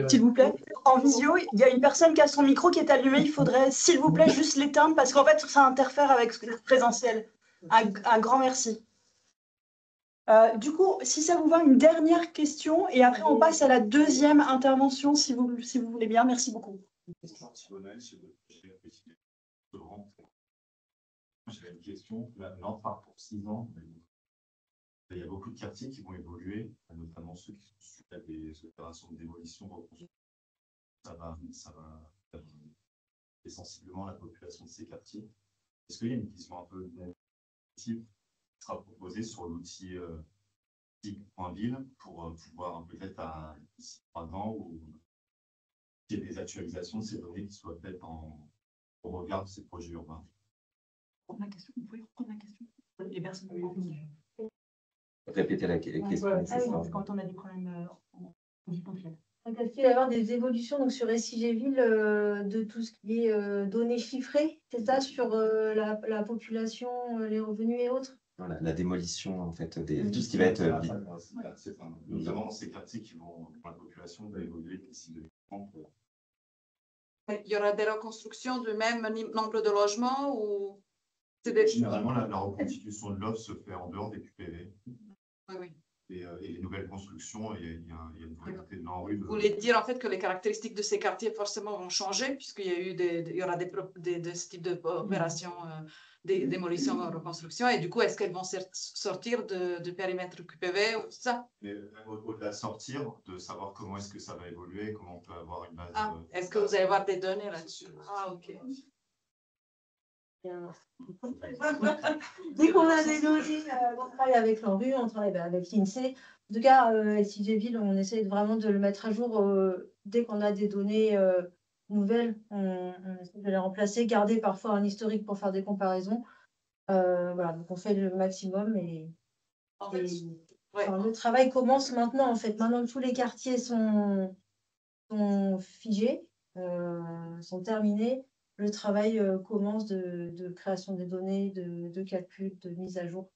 S'il vous plaît, en visio, il y a une personne qui a son micro qui est allumé. Il faudrait, s'il vous plaît, juste l'éteindre parce qu'en fait, ça interfère avec le présentiel. Un grand merci. Du coup, si ça vous va, une dernière question et après, on passe à la deuxième intervention, si vous voulez bien. Merci beaucoup. J'avais une question. Nantes part pour 6 ans. Il y a beaucoup de quartiers qui vont évoluer, notamment ceux qui sont suite à des opérations de démolition, reconstruction. Ça va sensiblement la population de ces quartiers. Est-ce qu'il y a une vision un peu négative qui sera proposée sur l'outil Point Ville pour pouvoir peut-être d'ici 3 ans ou qu'il y ait des actualisations de ces données qui soient faites au regard de ces projets urbains? Vous pouvez reprendre la question. Les personnes Répéter la question. quand on a des problèmes en vie ponctuelle. est-ce qu'il va y avoir des évolutions donc, sur SIG-Ville de tout ce qui est données chiffrées, c'est ça, sur la population, les revenus et autres? Voilà, la démolition, en fait, tout ce qui va être... Notamment ces quartiers qui vont, la population va évoluer d'ici 2030. Il y aura des reconstructions du même nombre de logements ou Généralement, la reconstitution de l'offre se fait en dehors des QPV. Oui, oui. Et les nouvelles constructions, il y a une volonté de l'ANRU. Vous voulez dire en fait que les caractéristiques de ces quartiers forcément vont changer, puisqu'il y a eu il y aura de ce type d'opérations, des démolitions, reconstruction, et du coup, est-ce qu'elles vont sortir du périmètre QPV ou ça? Mais au-delà de sortir, de savoir comment est-ce que ça va évoluer, comment on peut avoir une base. Est-ce que vous allez avoir des données là-dessus? Ah, ok. Dès qu'on a des données, on travaille avec l'ANRU, on travaille avec l'INSEE. En tout cas, SIG Ville, on essaie vraiment de le mettre à jour dès qu'on a des données nouvelles. On essaie de les remplacer, garder parfois un historique pour faire des comparaisons. Voilà, donc on fait le maximum le travail commence maintenant. En fait, maintenant que tous les quartiers sont figés, sont terminés. Le travail commence de création des données, de calcul, de mise à jour.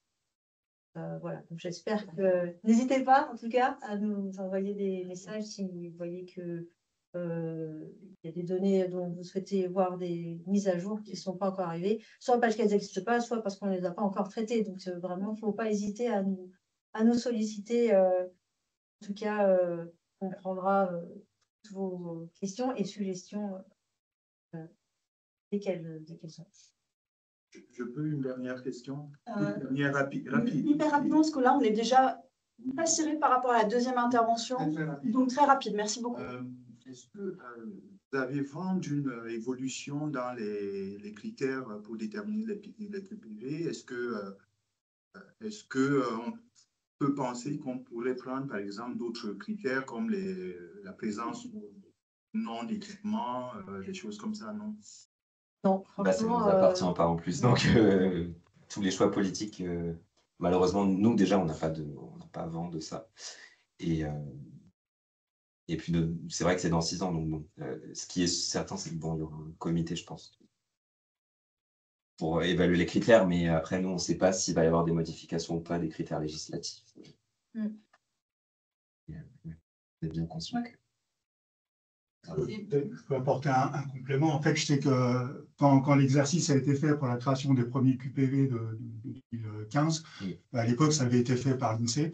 Voilà, donc j'espère que... N'hésitez pas, en tout cas, à nous envoyer des messages si vous voyez que il y a des données dont vous souhaitez voir des mises à jour qui ne sont pas encore arrivées, soit parce qu'elles n'existent pas, soit parce qu'on ne les a pas encore traitées. Donc vraiment, il ne faut pas hésiter à nous solliciter. En tout cas, on prendra toutes vos questions et suggestions dès qu'elles sont. Je peux une dernière question? Une dernière rapide. Hyper rapidement, parce que là, on est déjà très serré par rapport à la deuxième intervention. Donc, très rapide. Merci beaucoup. Est-ce que vous avez vent d'une évolution dans les critères pour déterminer les PPV? Est-ce que on peut penser qu'on pourrait prendre, par exemple, d'autres critères comme la présence ou non d'équipement, des choses comme ça, non? Non, ça ne nous appartient pas en plus. Donc, tous les choix politiques, malheureusement, nous, déjà, on n'a pas vent de ça. Et puis, c'est vrai que c'est dans 6 ans. Donc, bon, ce qui est certain, c'est qu'il y aura un comité, je pense, pour évaluer les critères. Mais après, nous, on ne sait pas s'il va y avoir des modifications ou pas des critères législatifs. C'est bien conscient que... Je peux apporter un complément. En fait, je sais que quand l'exercice a été fait pour la création des premiers QPV de 2015, à l'époque, ça avait été fait par l'INSEE.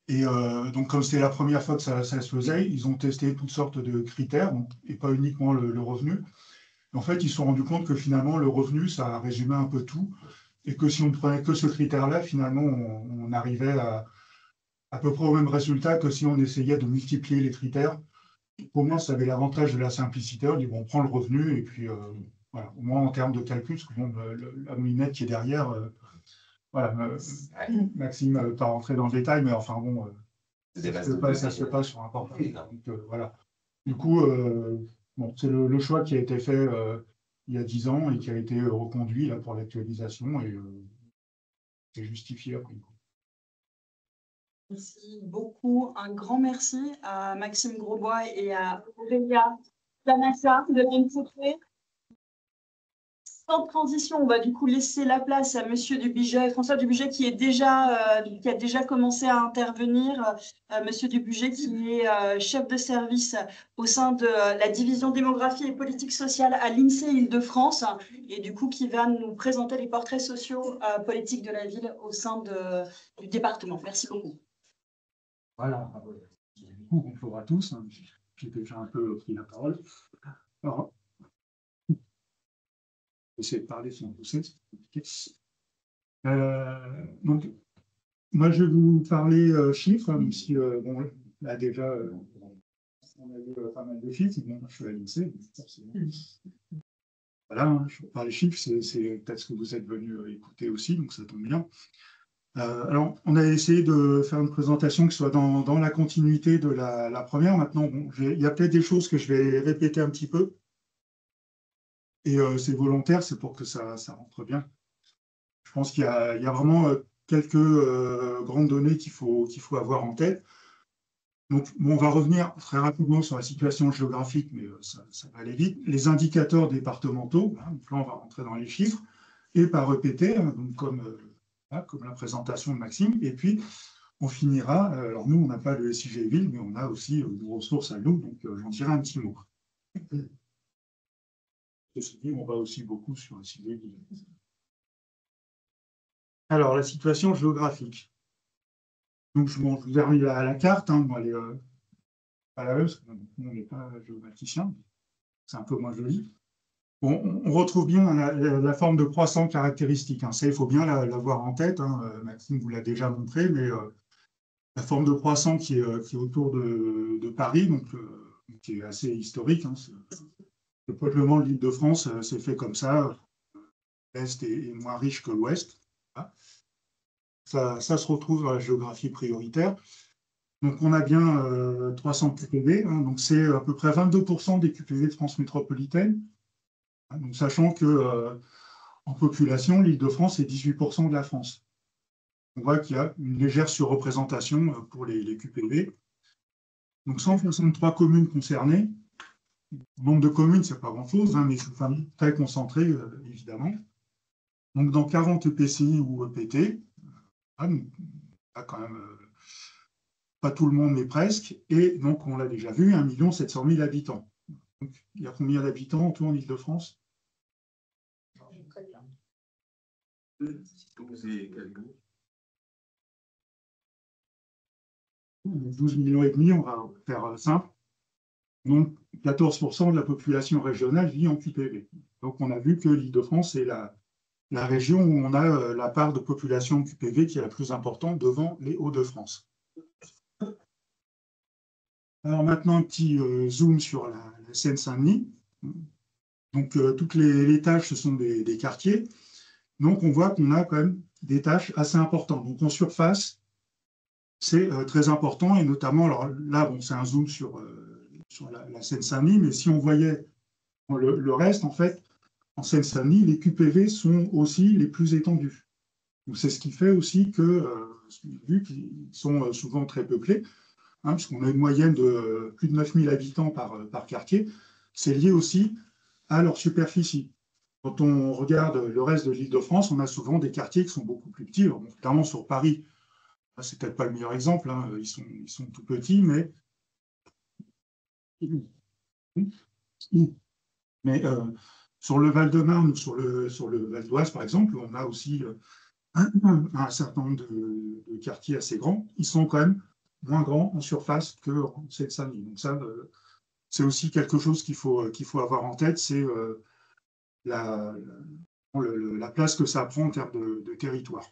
Et donc, comme c'était la première fois que ça se faisait, ils ont testé toutes sortes de critères, et pas uniquement le revenu. Et en fait, ils se sont rendus compte que finalement, le revenu, ça résumait un peu tout. Et que si on ne prenait que ce critère-là, finalement, on arrivait à peu près au même résultat que si on essayait de multiplier les critères. Pour moi, ça avait l'avantage de la simplicité. On dit, bon, on prend le revenu et puis, voilà, au moins en termes de calcul, parce que bon, la moulinette qui est derrière, voilà, Maxime ne va pas rentrer dans le détail, mais enfin bon, ça se fait pas sur un portable. Donc, voilà. Du coup, bon, c'est le choix qui a été fait il y a 10 ans et qui a été reconduit là, pour l'actualisation et c'est justifié après. Merci beaucoup. Un grand merci à Maxime Grosbois et à Aurélia Planassa de l'INSEE. Sans transition, on va du coup laisser la place à Monsieur Dubuget, François Dubuget, qui a déjà commencé à intervenir. Monsieur Dubuget, qui est chef de service au sein de la division démographie et politique sociale à l'INSEE Île-de-France, et du coup qui va nous présenter les portraits sociaux politiques de la ville au sein du département. Merci beaucoup. Voilà, du coup, bonjour à tous. J'ai déjà un peu pris la parole. Alors, essayer de parler sans pousser, c'est compliqué. Donc, moi, je vais vous parler chiffres, même si, bon, là, déjà, on a vu pas mal de chiffres. Bon, je suis à l'INSEE, forcément. Voilà, hein, je vous parle des chiffres, c'est peut-être ce que vous êtes venus écouter aussi, donc ça tombe bien. Alors, on a essayé de faire une présentation qui soit dans la continuité de la première. Maintenant, bon, il y a peut-être des choses que je vais répéter un petit peu. Et c'est volontaire, c'est pour que ça rentre bien. Je pense qu'il y a vraiment quelques grandes données qu'il faut avoir en tête. Donc, bon, on va revenir très rapidement sur la situation géographique, mais ça va aller vite. Les indicateurs départementaux, hein, donc là, on va rentrer dans les chiffres, et par EPT, hein, donc comme la présentation de Maxime. Et puis, on finira, alors nous, on n'a pas le SIG Ville, mais on a aussi nos ressources à nous, donc j'en dirai un petit mot. Ceci dit, on va aussi beaucoup sur le SIG Ville. Alors, la situation géographique. Donc, je vous ai remis la carte. Hein, bon, elle est pas la même, parce que on n'est pas géomaticien. C'est un peu moins joli. Bon, on retrouve bien la forme de croissant caractéristique. Hein. Ça, il faut bien l'avoir en tête. Hein. Maxime vous l'a déjà montré, mais la forme de croissant qui est autour de Paris, donc, qui est assez historique. Hein. Le peuplement de l'Île-de-France s'est fait comme ça. L'Est est moins riche que l'Ouest. Voilà. Ça se retrouve dans la géographie prioritaire. Donc, on a bien 300 QPV. Hein. Donc, c'est à peu près 22% des QPV de France métropolitaine. Donc, sachant que en population, l'Île-de-France est 18% de la France. On voit qu'il y a une légère surreprésentation pour les QPV. Donc 163 communes concernées. Le nombre de communes, ce n'est pas grand-chose, hein, mais c'est très concentré, évidemment. Donc dans 40 EPCI ou EPT, quand même pas tout le monde, mais presque. Et donc, on l'a déjà vu, 1 700 000 habitants. Donc, il y a combien d'habitants autour en Île-de-France? 12 millions et demi, on va faire simple. Donc, 14% de la population régionale vit en QPV. Donc, on a vu que l'Île-de-France est la région où on a la part de population en QPV qui est la plus importante devant les Hauts-de-France. Alors maintenant, un petit zoom sur la Seine-Saint-Denis. Donc, toutes les tâches, ce sont des quartiers. Donc, on voit qu'on a quand même des tâches assez importantes. Donc, en surface, c'est très important. Et notamment, alors là, bon, c'est un zoom sur la Seine-Saint-Denis. Mais si on voyait le reste, en fait, en Seine-Saint-Denis, les QPV sont aussi les plus étendus. Donc, c'est ce qui fait aussi que, vu qu'ils sont souvent très peuplés, hein, puisqu'on a une moyenne de plus de 9 000 habitants par quartier, c'est lié aussi à leur superficie. Quand on regarde le reste de l'Île-de-France, on a souvent des quartiers qui sont beaucoup plus petits. Alors, notamment sur Paris, c'est peut-être pas le meilleur exemple, hein, ils sont tout petits, mais sur le Val-de-Marne ou sur le Val d'Oise, par exemple, on a aussi un certain nombre de quartiers assez grands. Ils sont quand même moins grands en surface que en Seine-Saint-Denis. Donc ça, c'est aussi quelque chose qu'il faut avoir en tête, c'est la place que ça prend en termes de territoire.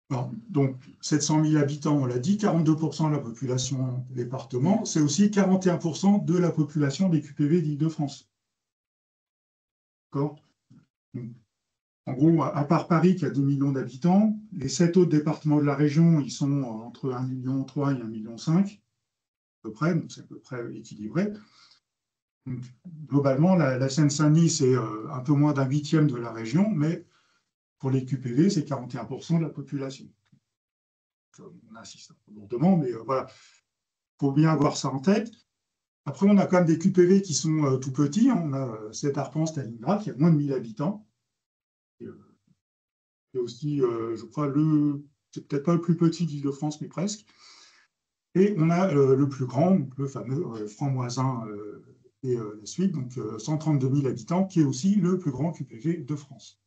Alors, donc, 700 000 habitants, on l'a dit, 42% de la population du département, c'est aussi 41% de la population des QPV d'Île-de-France. D'accord ? En gros, à part Paris, qui a 2 millions d'habitants, les 7 autres départements de la région, ils sont entre 1,3 million et 1,5 million, à peu près, donc c'est à peu près équilibré. Donc, globalement, la Seine-Saint-Denis, c'est un peu moins d'un 1/8 de la région, mais pour les QPV, c'est 41% de la population. On insiste un peu lourdement, mais voilà. Il faut bien avoir ça en tête. Après, on a quand même des QPV qui sont tout petits. On a Sept-Arpents, Stalingrad, qui a moins de 1000 habitants. Et aussi, je crois, c'est peut-être pas le plus petit d'Île-de-France, mais presque. Et on a le plus grand, donc le fameux Franc-Moisin et la suite, donc 132 000 habitants, qui est aussi le plus grand QPV de France.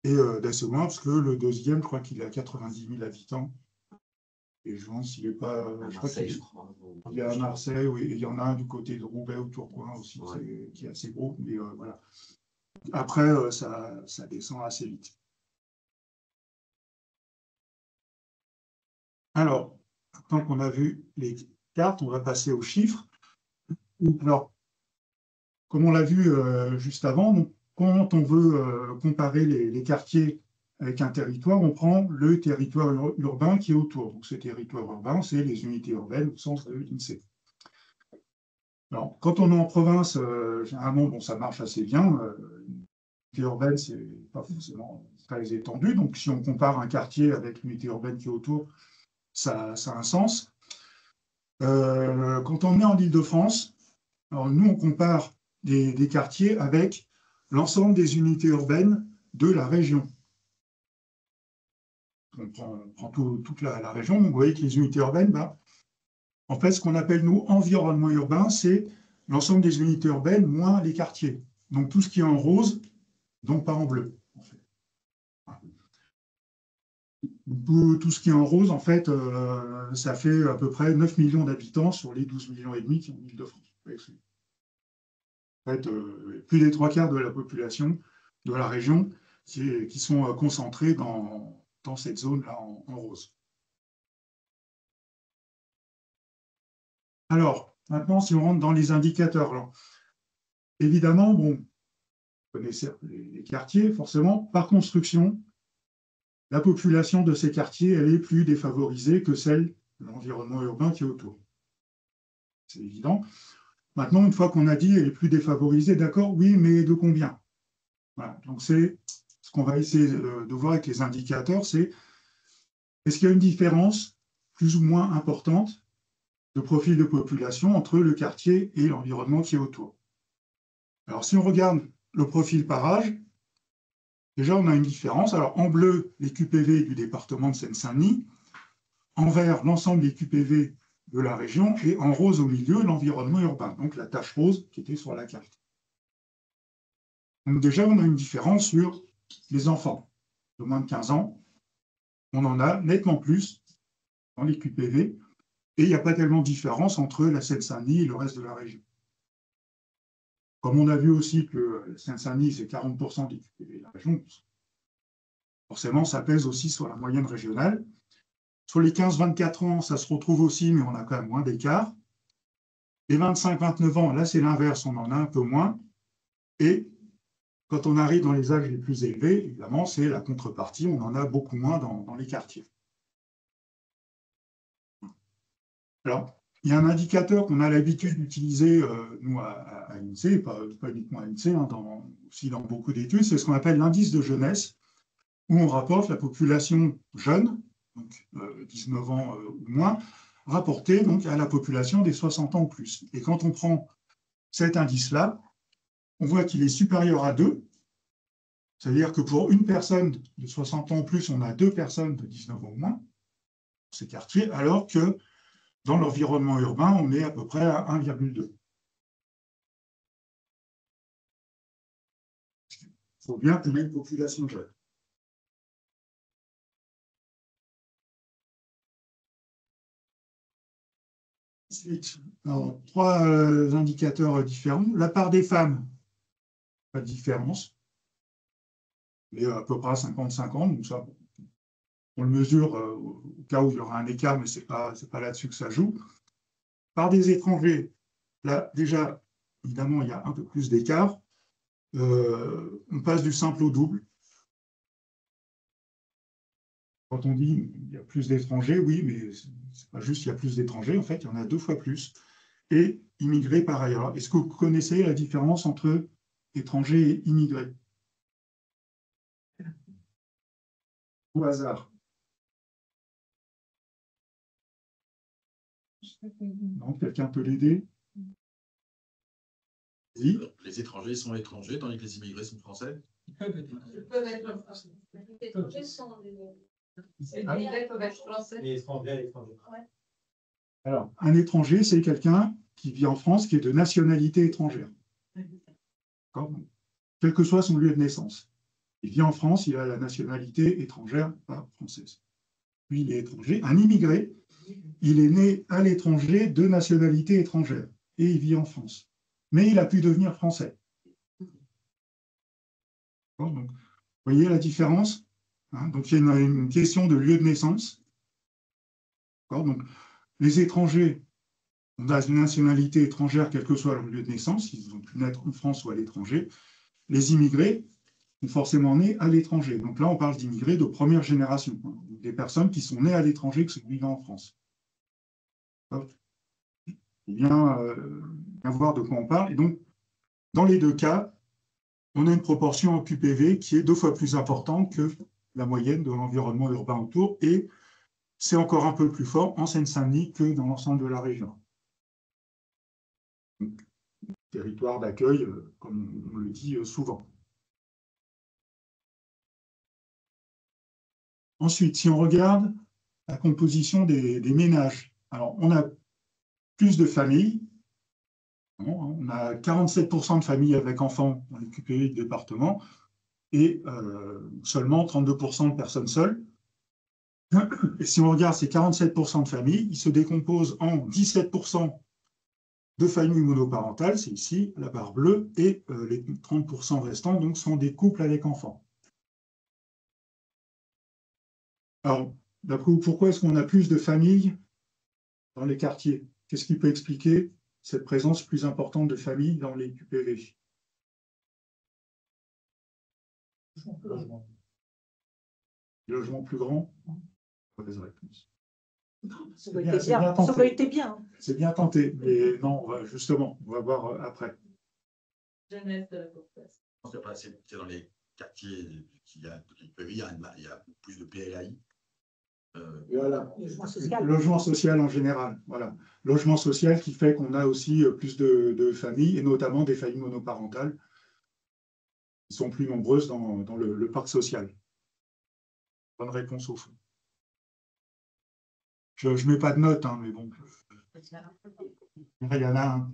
Et d'assez loin, parce que le deuxième, je crois qu'il a 90 000 habitants. Et je pense s'il n'est pas. Il est à Marseille, oui, et il y en a un du côté de Roubaix ou Tourcoing aussi, ouais, qui est assez gros. Mais voilà. Après, ça descend assez vite. Alors, maintenant qu'on a vu les cartes, on va passer aux chiffres. Alors, comme on l'a vu juste avant, donc, quand on veut comparer les quartiers avec un territoire, on prend le territoire urbain qui est autour. Donc, ce territoire urbain, c'est les unités urbaines au sens de l'INSEE. Alors, quand on est en province, généralement, bon, ça marche assez bien. L'unité urbaine, ce n'est pas forcément très étendu. Donc, si on compare un quartier avec l'unité urbaine qui est autour, ça a un sens. Quand on est en Île-de-France, alors nous, on compare des quartiers avec l'ensemble des unités urbaines de la région. On prend toute la région. Vous voyez que les unités urbaines, en fait, ce qu'on appelle, nous, environnement urbain, c'est l'ensemble des unités urbaines moins les quartiers. Donc, tout ce qui est en rose, donc pas en bleu. Tout ce qui est en rose, en fait, ça fait à peu près 9 millions d'habitants sur les 12 millions et demi qui ont l'Île-de-France. En fait, plus des 3/4 de la population de la région qui sont concentrés dans cette zone-là en rose. Alors, maintenant, si on rentre dans les indicateurs, alors, évidemment, bon, vous connaissez les quartiers, forcément, par construction, la population de ces quartiers, elle est plus défavorisée que celle de l'environnement urbain qui est autour. C'est évident. Maintenant, une fois qu'on a dit elle est plus défavorisée, d'accord, oui, mais de combien? Voilà. Donc, c'est ce qu'on va essayer de voir avec les indicateurs, c'est est-ce qu'il y a une différence plus ou moins importante de profil de population entre le quartier et l'environnement qui est autour? Alors, si on regarde le profil par âge, déjà, on a une différence. Alors, en bleu, les QPV du département de Seine-Saint-Denis, en vert, l'ensemble des QPV de la région, et en rose au milieu, l'environnement urbain, donc la tache rose qui était sur la carte. Donc déjà, on a une différence sur les enfants de moins de 15 ans. On en a nettement plus dans les QPV, et il n'y a pas tellement de différence entre la Seine-Saint-Denis et le reste de la région. Comme on a vu aussi que la Seine-Saint-Denis, c'est 40% des QPV de la région, forcément, ça pèse aussi sur la moyenne régionale. Sur les 15-24 ans, ça se retrouve aussi, mais on a quand même moins d'écart. Les 25-29 ans, là, c'est l'inverse, on en a un peu moins. Et quand on arrive dans les âges les plus élevés, évidemment, c'est la contrepartie, on en a beaucoup moins dans les quartiers. Alors, il y a un indicateur qu'on a l'habitude d'utiliser, nous, à l'INSEE, pas uniquement à l'INSEE, hein, aussi dans beaucoup d'études, c'est ce qu'on appelle l'indice de jeunesse, où on rapporte la population jeune, donc 19 ans ou moins, rapportée donc, à la population des 60 ans ou plus. Et quand on prend cet indice-là, on voit qu'il est supérieur à 2, c'est-à-dire que pour une personne de 60 ans ou plus, on a 2 personnes de 19 ans ou moins, dans ces quartiers, alors que dans l'environnement urbain, on est à peu près à 1,2. Il faut bien qu'on ait une population jeune. Ensuite, 3 indicateurs différents. La part des femmes, pas de différence, mais à peu près 50-50, donc ça, on le mesure au cas où il y aura un écart, mais ce n'est pas là-dessus que ça joue. Par des étrangers, là, déjà, évidemment, il y a un peu plus d'écart. On passe du simple au double. Quand on dit qu'il y a plus d'étrangers, oui, mais ce n'est pas juste qu'il y a plus d'étrangers, en fait, il y en a 2 fois plus. Et immigrés par ailleurs. Est-ce que vous connaissez la différence entre étrangers et immigrés? Au hasard. Non, quelqu'un peut l'aider? Les étrangers sont étrangers, tandis que les immigrés sont français. Ils peuvent être français. Les étrangers sont les immigrés peuvent être français. Les étrangers. Ouais. Alors, un étranger, c'est quelqu'un qui vit en France, qui est de nationalité étrangère. Quel que soit son lieu de naissance. Il vit en France, il a la nationalité étrangère, pas française. Lui, il est étranger. Un immigré, il est né à l'étranger de nationalité étrangère et il vit en France. Mais il a pu devenir français. Donc, vous voyez la différence? Donc, il y a une question de lieu de naissance. Donc, les étrangers ont une nationalité étrangère, quel que soit leur lieu de naissance, ils ont pu naître en France ou à l'étranger. Les immigrés sont forcément nés à l'étranger. Donc là, on parle d'immigrés de première génération, des personnes qui sont nées à l'étranger, qui sont vivant en France. Il faut bien voir de quoi on parle. Et donc, dans les 2 cas, on a une proportion en QPV qui est 2 fois plus importante que la moyenne de l'environnement urbain autour, et c'est encore un peu plus fort en Seine-Saint-Denis que dans l'ensemble de la région. Donc, territoire d'accueil, comme on le dit souvent. Ensuite, si on regarde la composition des ménages, alors on a plus de familles, on a 47% de familles avec enfants dans les QPV du département et seulement 32% de personnes seules. Et si on regarde ces 47% de familles, ils se décomposent en 17% de familles monoparentales, c'est ici la barre bleue, et les 30% restants donc, sont des couples avec enfants. Alors, d'après vous, pourquoi est-ce qu'on a plus de familles dans les quartiers? Qu'est-ce qui peut expliquer cette présence plus importante de familles dans les QPV? Logements plus grands? Mauvaise réponse. Ça aurait été bien. C'est bien tenté, mais non, justement, on va voir après. Jeunesse de la population. C'est dans les quartiers il y a plus de PLAI. Voilà. Logement social en général. Voilà. Logement social qui fait qu'on a aussi plus de familles, et notamment des familles monoparentales, qui sont plus nombreuses dans le parc social. Bonne réponse au fond. Je ne mets pas de notes, hein, mais bon. Il y en a un.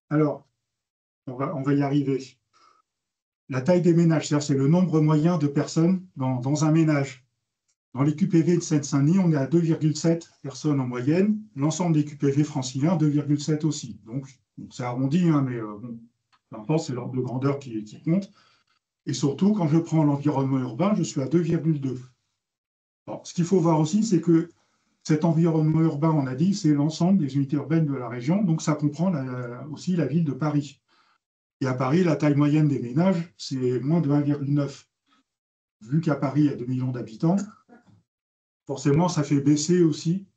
Alors, on va y arriver. La taille des ménages, c'est-à-dire c'est le nombre moyen de personnes dans un ménage. Dans les QPV de Seine-Saint-Denis, on est à 2,7 personnes en moyenne. L'ensemble des QPV franciliens, 2,7 aussi. Donc, c'est arrondi, hein, mais bon, peu importe, c'est l'ordre de grandeur qui compte. Et surtout, quand je prends l'environnement urbain, je suis à 2,2. Ce qu'il faut voir aussi, c'est que cet environnement urbain, on a dit, c'est l'ensemble des unités urbaines de la région, donc ça comprend aussi la ville de Paris. Et à Paris, la taille moyenne des ménages, c'est moins de 1,9. Vu qu'à Paris, il y a 2 millions d'habitants, forcément, ça fait baisser aussi.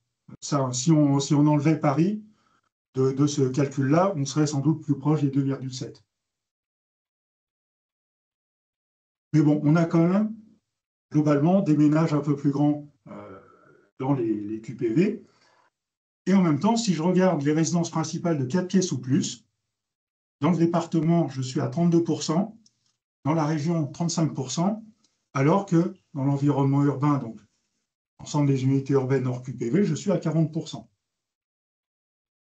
Ça, si on enlevait Paris de ce calcul-là, on serait sans doute plus proche des 2,7. Mais bon, on a quand même, globalement, des ménages un peu plus grands dans les QPV. Et en même temps, si je regarde les résidences principales de 4 pièces ou plus, dans le département, je suis à 32%, dans la région, 35%, alors que dans l'environnement urbain, donc l'ensemble des unités urbaines hors QPV, je suis à 40%.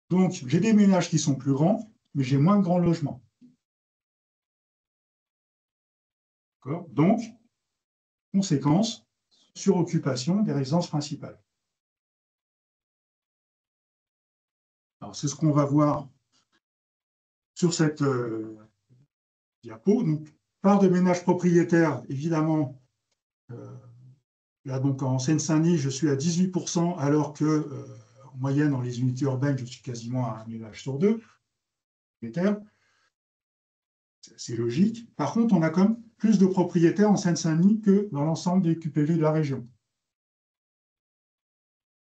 Donc, j'ai des ménages qui sont plus grands, mais j'ai moins de grands logements. Donc, conséquence, suroccupation des résidences principales. Alors, c'est ce qu'on va voir sur cette diapo. Donc, part de ménages propriétaires, évidemment, là, donc en Seine-Saint-Denis, je suis à 18%, alors que en moyenne, dans les unités urbaines, je suis quasiment à un ménage sur 2. C'est logique. Par contre, on a quand même plus de propriétaires en Seine-Saint-Denis que dans l'ensemble des QPV de la région.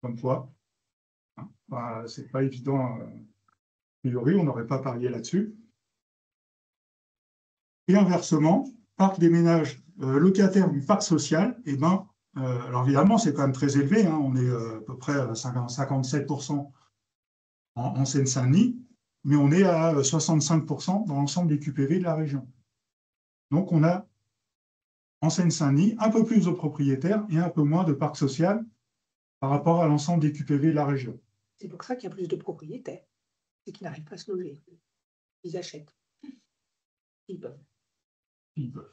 Comme quoi, hein, c'est pas évident. A priori, on n'aurait pas parié là-dessus. Et inversement, parc des ménages locataires du parc social, eh ben, alors évidemment, c'est quand même très élevé, hein, on est à peu près à 57% en Seine-Saint-Denis, mais on est à 65% dans l'ensemble des QPV de la région. Donc on a en Seine-Saint-Denis un peu plus de propriétaires et un peu moins de parc social par rapport à l'ensemble des QPV de la région. C'est pour ça qu'il y a plus de propriétaires et qu'ils n'arrivent pas à se loger. Ils achètent. Ils peuvent. Ils peuvent.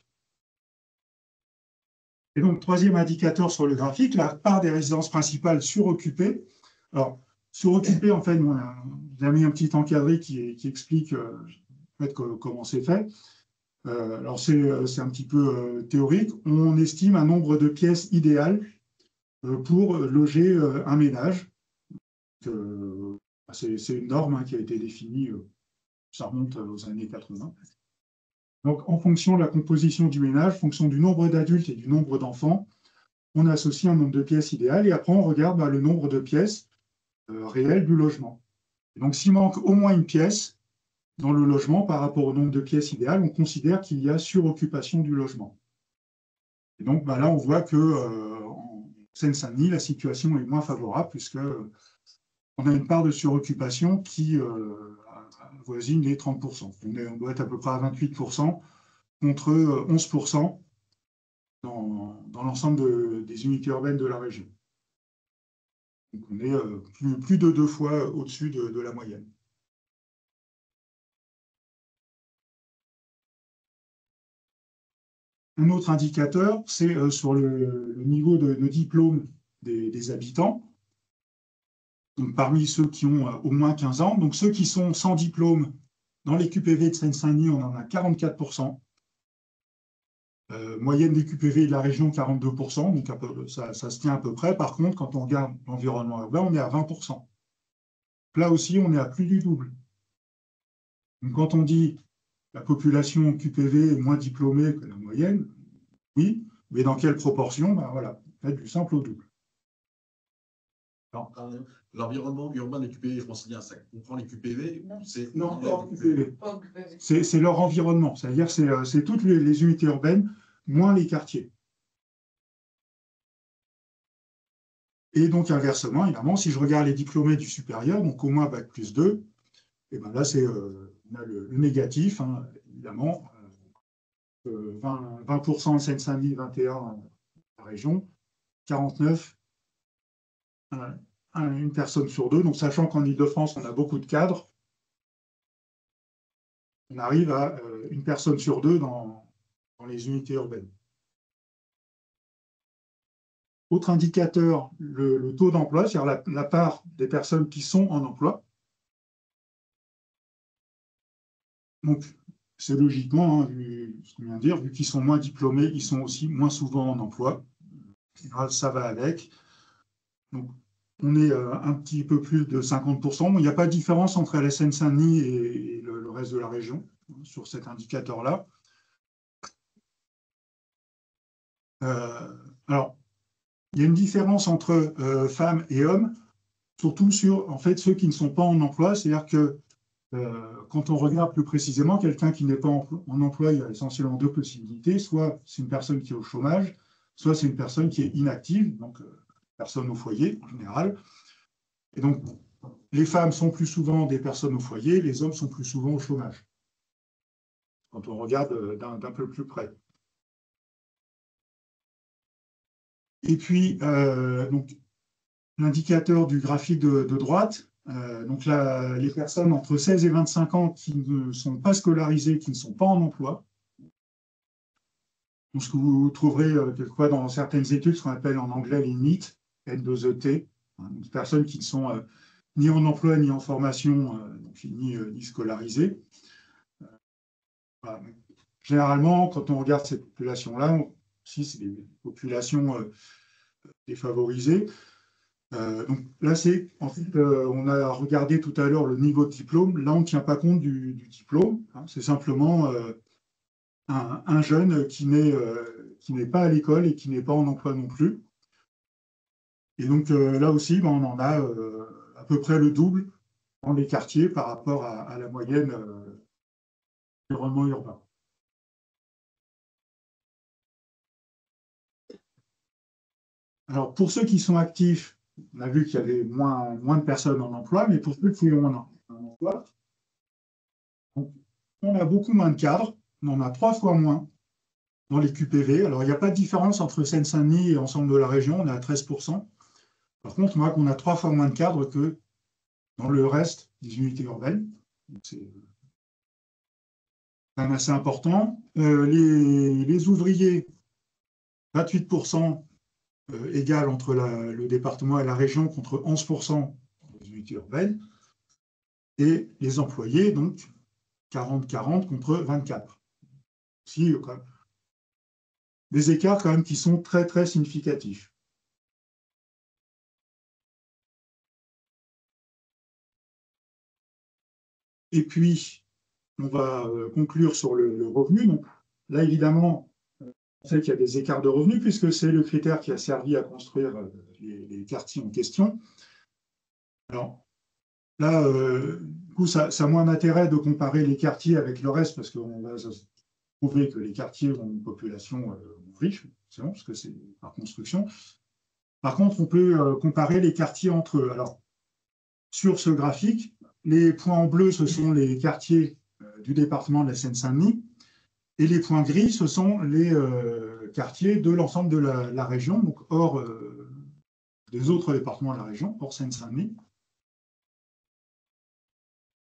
Et donc, troisième indicateur sur le graphique, la part des résidences principales suroccupées. Alors, suroccupées, en fait, on a mis un petit encadré qui explique en fait, comment c'est fait. Alors, c'est un petit peu théorique. On estime un nombre de pièces idéales pour loger un ménage. C'est une norme hein, qui a été définie, ça remonte aux années 80. Donc, en fonction de la composition du ménage, en fonction du nombre d'adultes et du nombre d'enfants, on associe un nombre de pièces idéales et après, on regarde le nombre de pièces réelles du logement. Et donc, s'il manque au moins une pièce dans le logement par rapport au nombre de pièces idéales, on considère qu'il y a suroccupation du logement. Et donc, là, on voit qu'en Seine-Saint-Denis, la situation est moins favorable puisqu'on a une part de suroccupation qui avoisine les 30%. On doit être à peu près à 28% contre 11% dans l'ensemble des unités urbaines de la région. Donc on est plus de 2 fois au-dessus de la moyenne. Un autre indicateur, c'est sur le niveau de diplôme des habitants. Donc, parmi ceux qui ont au moins 15 ans, donc ceux qui sont sans diplôme, dans les QPV de Seine-Saint-Denis, on en a 44%. Moyenne des QPV de la région, 42%, donc ça se tient à peu près. Par contre, quand on regarde l'environnement urbain, on est à 20%. Là aussi, on est à plus du double. Donc, quand on dit la population QPV est moins diplômée que la moyenne, oui, mais dans quelle proportion? Ben voilà, faites du simple au double. L'environnement urbain des QPV franciliens, ça comprend les QPV? Non, hors QPV. C'est leur environnement, c'est-à-dire c'est toutes les unités urbaines, moins les quartiers. Et donc, inversement, évidemment, si je regarde les diplômés du supérieur, donc au moins Bac+2, et ben là, on a le négatif, hein, évidemment, 20% en Seine-Saint-Denis, 21% en région, 49%, une personne sur deux. Donc, sachant qu'en Ile-de-France, on a beaucoup de cadres, on arrive à une personne sur deux dans les unités urbaines. Autre indicateur, le taux d'emploi, c'est-à-dire la part des personnes qui sont en emploi. Donc, c'est logiquement, hein, vu qu'ils sont moins diplômés, ils sont aussi moins souvent en emploi. Ça va avec. Donc, on est un petit peu plus de 50%. Il n'y a pas de différence entre la Seine-Saint-Denis et le reste de la région sur cet indicateur-là. Alors, il y a une différence entre femmes et hommes, surtout sur en fait, ceux qui ne sont pas en emploi. C'est-à-dire que quand on regarde plus précisément, quelqu'un qui n'est pas en emploi, il y a essentiellement deux possibilités. Soit c'est une personne qui est au chômage, soit c'est une personne qui est inactive, donc personne au foyer en général. Et donc, les femmes sont plus souvent des personnes au foyer, les hommes sont plus souvent au chômage, quand on regarde d'un peu plus près. Et puis, l'indicateur du graphique de droite, donc là, les personnes entre 16 et 25 ans qui ne sont pas scolarisées, qui ne sont pas en emploi. Donc, ce que vous trouverez quelquefois dans certaines études, ce qu'on appelle en anglais les NEET, N2ET, des personnes qui ne sont ni en emploi, ni en formation, ni scolarisées. Voilà. Généralement, quand on regarde ces populations-là, aussi, c'est des populations défavorisées. Donc là, en fait, on a regardé tout à l'heure le niveau de diplôme. Là, on ne tient pas compte du diplôme. Hein. C'est simplement un jeune qui n'est pas à l'école et qui n'est pas en emploi non plus. Et donc là aussi, on en a à peu près le double dans les quartiers par rapport à la moyenne environnement urbain. Alors, pour ceux qui sont actifs, on a vu qu'il y avait moins de personnes en emploi, mais pour ceux qui ont un emploi, on a beaucoup moins de cadres, on en a 3 fois moins dans les QPV. Alors, il n'y a pas de différence entre Seine-Saint-Denis et l'ensemble de la région, on est à 13%. Par contre, on voit qu'on a 3 fois moins de cadres que dans le reste des unités urbaines. C'est quand même assez important. Les ouvriers, 28%. Égal entre le département et la région contre 11% des unités urbaines, et les employés, donc 40-40 contre 24. Si, des écarts quand même qui sont très très significatifs. Et puis, on va conclure sur le revenu. Donc, là, évidemment, on sait qu'il y a des écarts de revenus puisque c'est le critère qui a servi à construire les quartiers en question. Alors là, du coup, ça a moins d'intérêt de comparer les quartiers avec le reste parce qu'on va prouver que les quartiers ont une population riche, c'est bon, parce que c'est par construction. Par contre, on peut comparer les quartiers entre eux. Alors, sur ce graphique, les points en bleu, ce sont les quartiers du département de la Seine-Saint-Denis. Et les points gris, ce sont les quartiers de l'ensemble de la région, donc hors des autres départements de la région, hors Seine-Saint-Denis.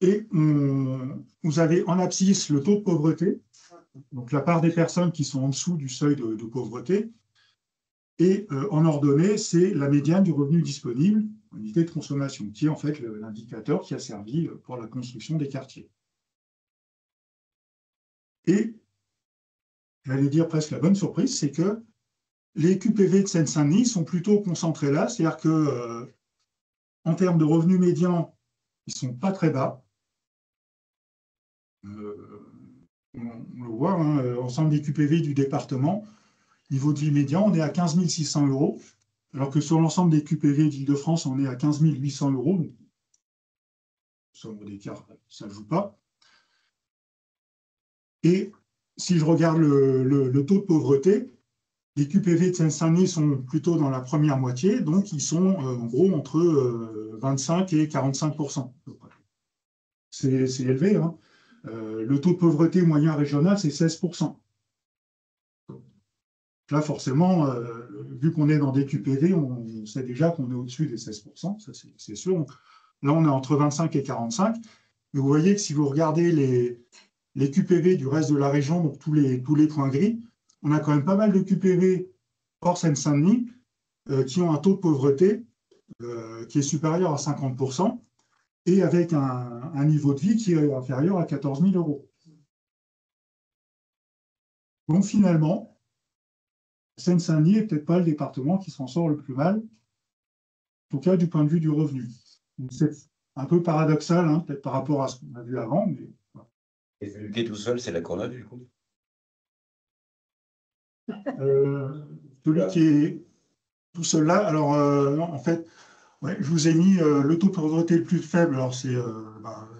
Et vous avez en abscisse le taux de pauvreté. donc la part des personnes qui sont en dessous du seuil de pauvreté. Et en ordonnée, c'est la médiane du revenu disponible, unité de consommation, qui est en fait l'indicateur qui a servi pour la construction des quartiers. Et j'allais dire presque la bonne surprise, c'est que les QPV de Seine-Saint-Denis sont plutôt concentrés là, c'est-à-dire que en termes de revenus médians, ils ne sont pas très bas. On le voit, hein, ensemble des QPV du département, niveau de vie médian, on est à 15 600 €, alors que sur l'ensemble des QPV d'Île-de-France, on est à 15 800 €. Donc, somme d'écart, ça ne joue pas. Et si je regarde le taux de pauvreté, les QPV de Seine-Saint-Denis sont plutôt dans la première moitié, donc ils sont en gros entre 25 et 45%. C'est élevé, hein. Le taux de pauvreté moyen régional, c'est 16%. Là, forcément, vu qu'on est dans des QPV, on sait déjà qu'on est au-dessus des 16%, ça c'est sûr. Là, on est entre 25 et 45. Mais vous voyez que si vous regardez les QPV du reste de la région, donc tous les points gris, on a quand même pas mal de QPV hors Seine-Saint-Denis qui ont un taux de pauvreté qui est supérieur à 50% et avec un niveau de vie qui est inférieur à 14 000 €. Donc finalement, Seine-Saint-Denis n'est peut-être pas le département qui s'en sort le plus mal, en tout cas du point de vue du revenu. C'est un peu paradoxal, hein, peut-être par rapport à ce qu'on a vu avant. Mais... Et celui qui est tout seul, c'est la Courneuve, du coup. Celui qui est tout seul là, alors non, en fait, ouais, je vous ai mis le taux de pauvreté le plus faible, alors c'est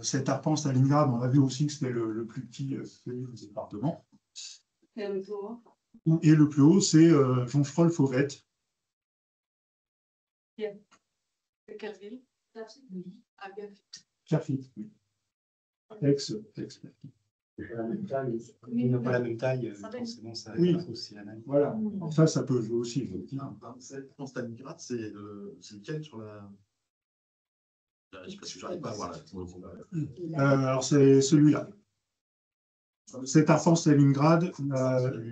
cet Arpan, Stalingrad, on a vu aussi que c'était le plus petit département. Et le plus haut, Et le plus haut, c'est Joncherolles-Fauvette. c'est quelle ville? Ah, bien. Pierrefitte, oui. Aix. Ils n'ont pas la même taille, forcément, ça Oui, aussi la même. voilà. Ça peut jouer aussi. Stalingrad, c'est lequel sur la. Je sais pas si j'arrive pas à voir là. Alors, c'est celui-là. Cet Arpan Stalingrad,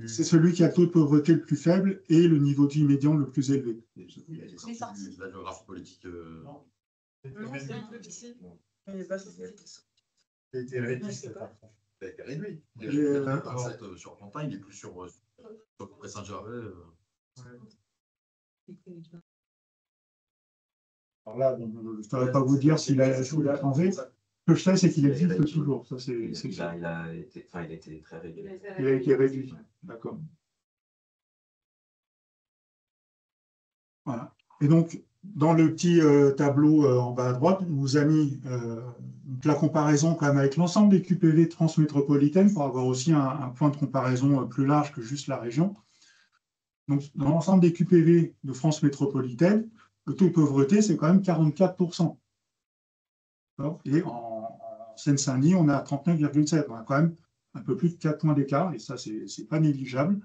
c'est celui qui a le taux de pauvreté le plus faible et le niveau de vie médian le plus élevé. La géographie politique. Non, c'est un peu ici. Il n'est pas sorti. Il a été réduit, cet Arpan. Il a été réduit. Sur Pantin, il est plus sur Saint-Gervais. Alors là, je ne saurais pas vous dire s'il a changé. Ce que je sais, c'est qu'il existe toujours. Ça, Il a été très réduit. Il a été réduit. D'accord. Voilà. Et donc, dans le petit tableau en bas à droite, on vous a mis la comparaison quand même avec l'ensemble des QPV transmétropolitaines pour avoir aussi un point de comparaison plus large que juste la région. Donc, dans l'ensemble des QPV de France métropolitaine, le taux de pauvreté, c'est quand même 44%. Et en Seine-Saint-Denis, on est à 39,7. On a quand même un peu plus de 4 points d'écart, et ça, c'est pas négligeable.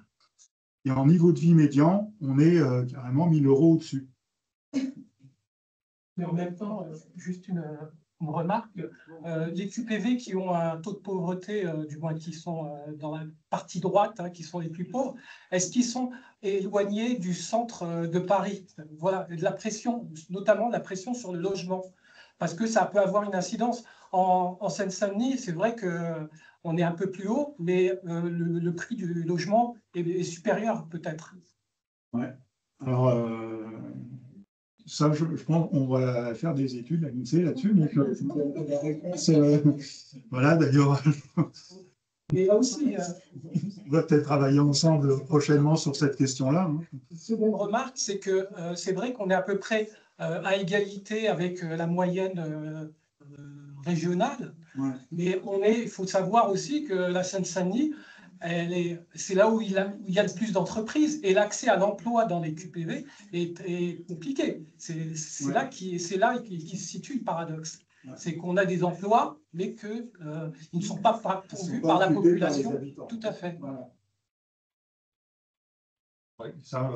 Et en niveau de vie médian, on est carrément 1 000 € au-dessus. Mais en même temps, juste une remarque, les QPV qui ont un taux de pauvreté, du moins qui sont dans la partie droite, hein, qui sont les plus pauvres, est-ce qu'ils sont éloignés du centre de Paris? Voilà, de la pression, notamment de la pression sur le logement, parce que ça peut avoir une incidence. En Seine-Saint-Denis, c'est vrai qu'on est un peu plus haut, mais le prix du logement est supérieur peut-être. Ouais. Alors, ça, je pense qu'on va faire des études à l'INSEE là-dessus. Donc, la réponse, voilà, d'ailleurs. Mais là aussi, on va peut-être travailler ensemble prochainement sur cette question-là. Hein. Seconde remarque, c'est que c'est vrai qu'on est à peu près à égalité avec la moyenne régionale, ouais. Mais il faut savoir aussi que la Seine-Saint-Denis, c'est là où il y a le plus d'entreprises et l'accès à l'emploi dans les QPV est compliqué. C'est ouais. Là qui se situe le paradoxe. Ouais. C'est qu'on a des emplois, mais qu'ils ne sont pas pourvus par la population. Tout à fait. Voilà. Ouais, ça,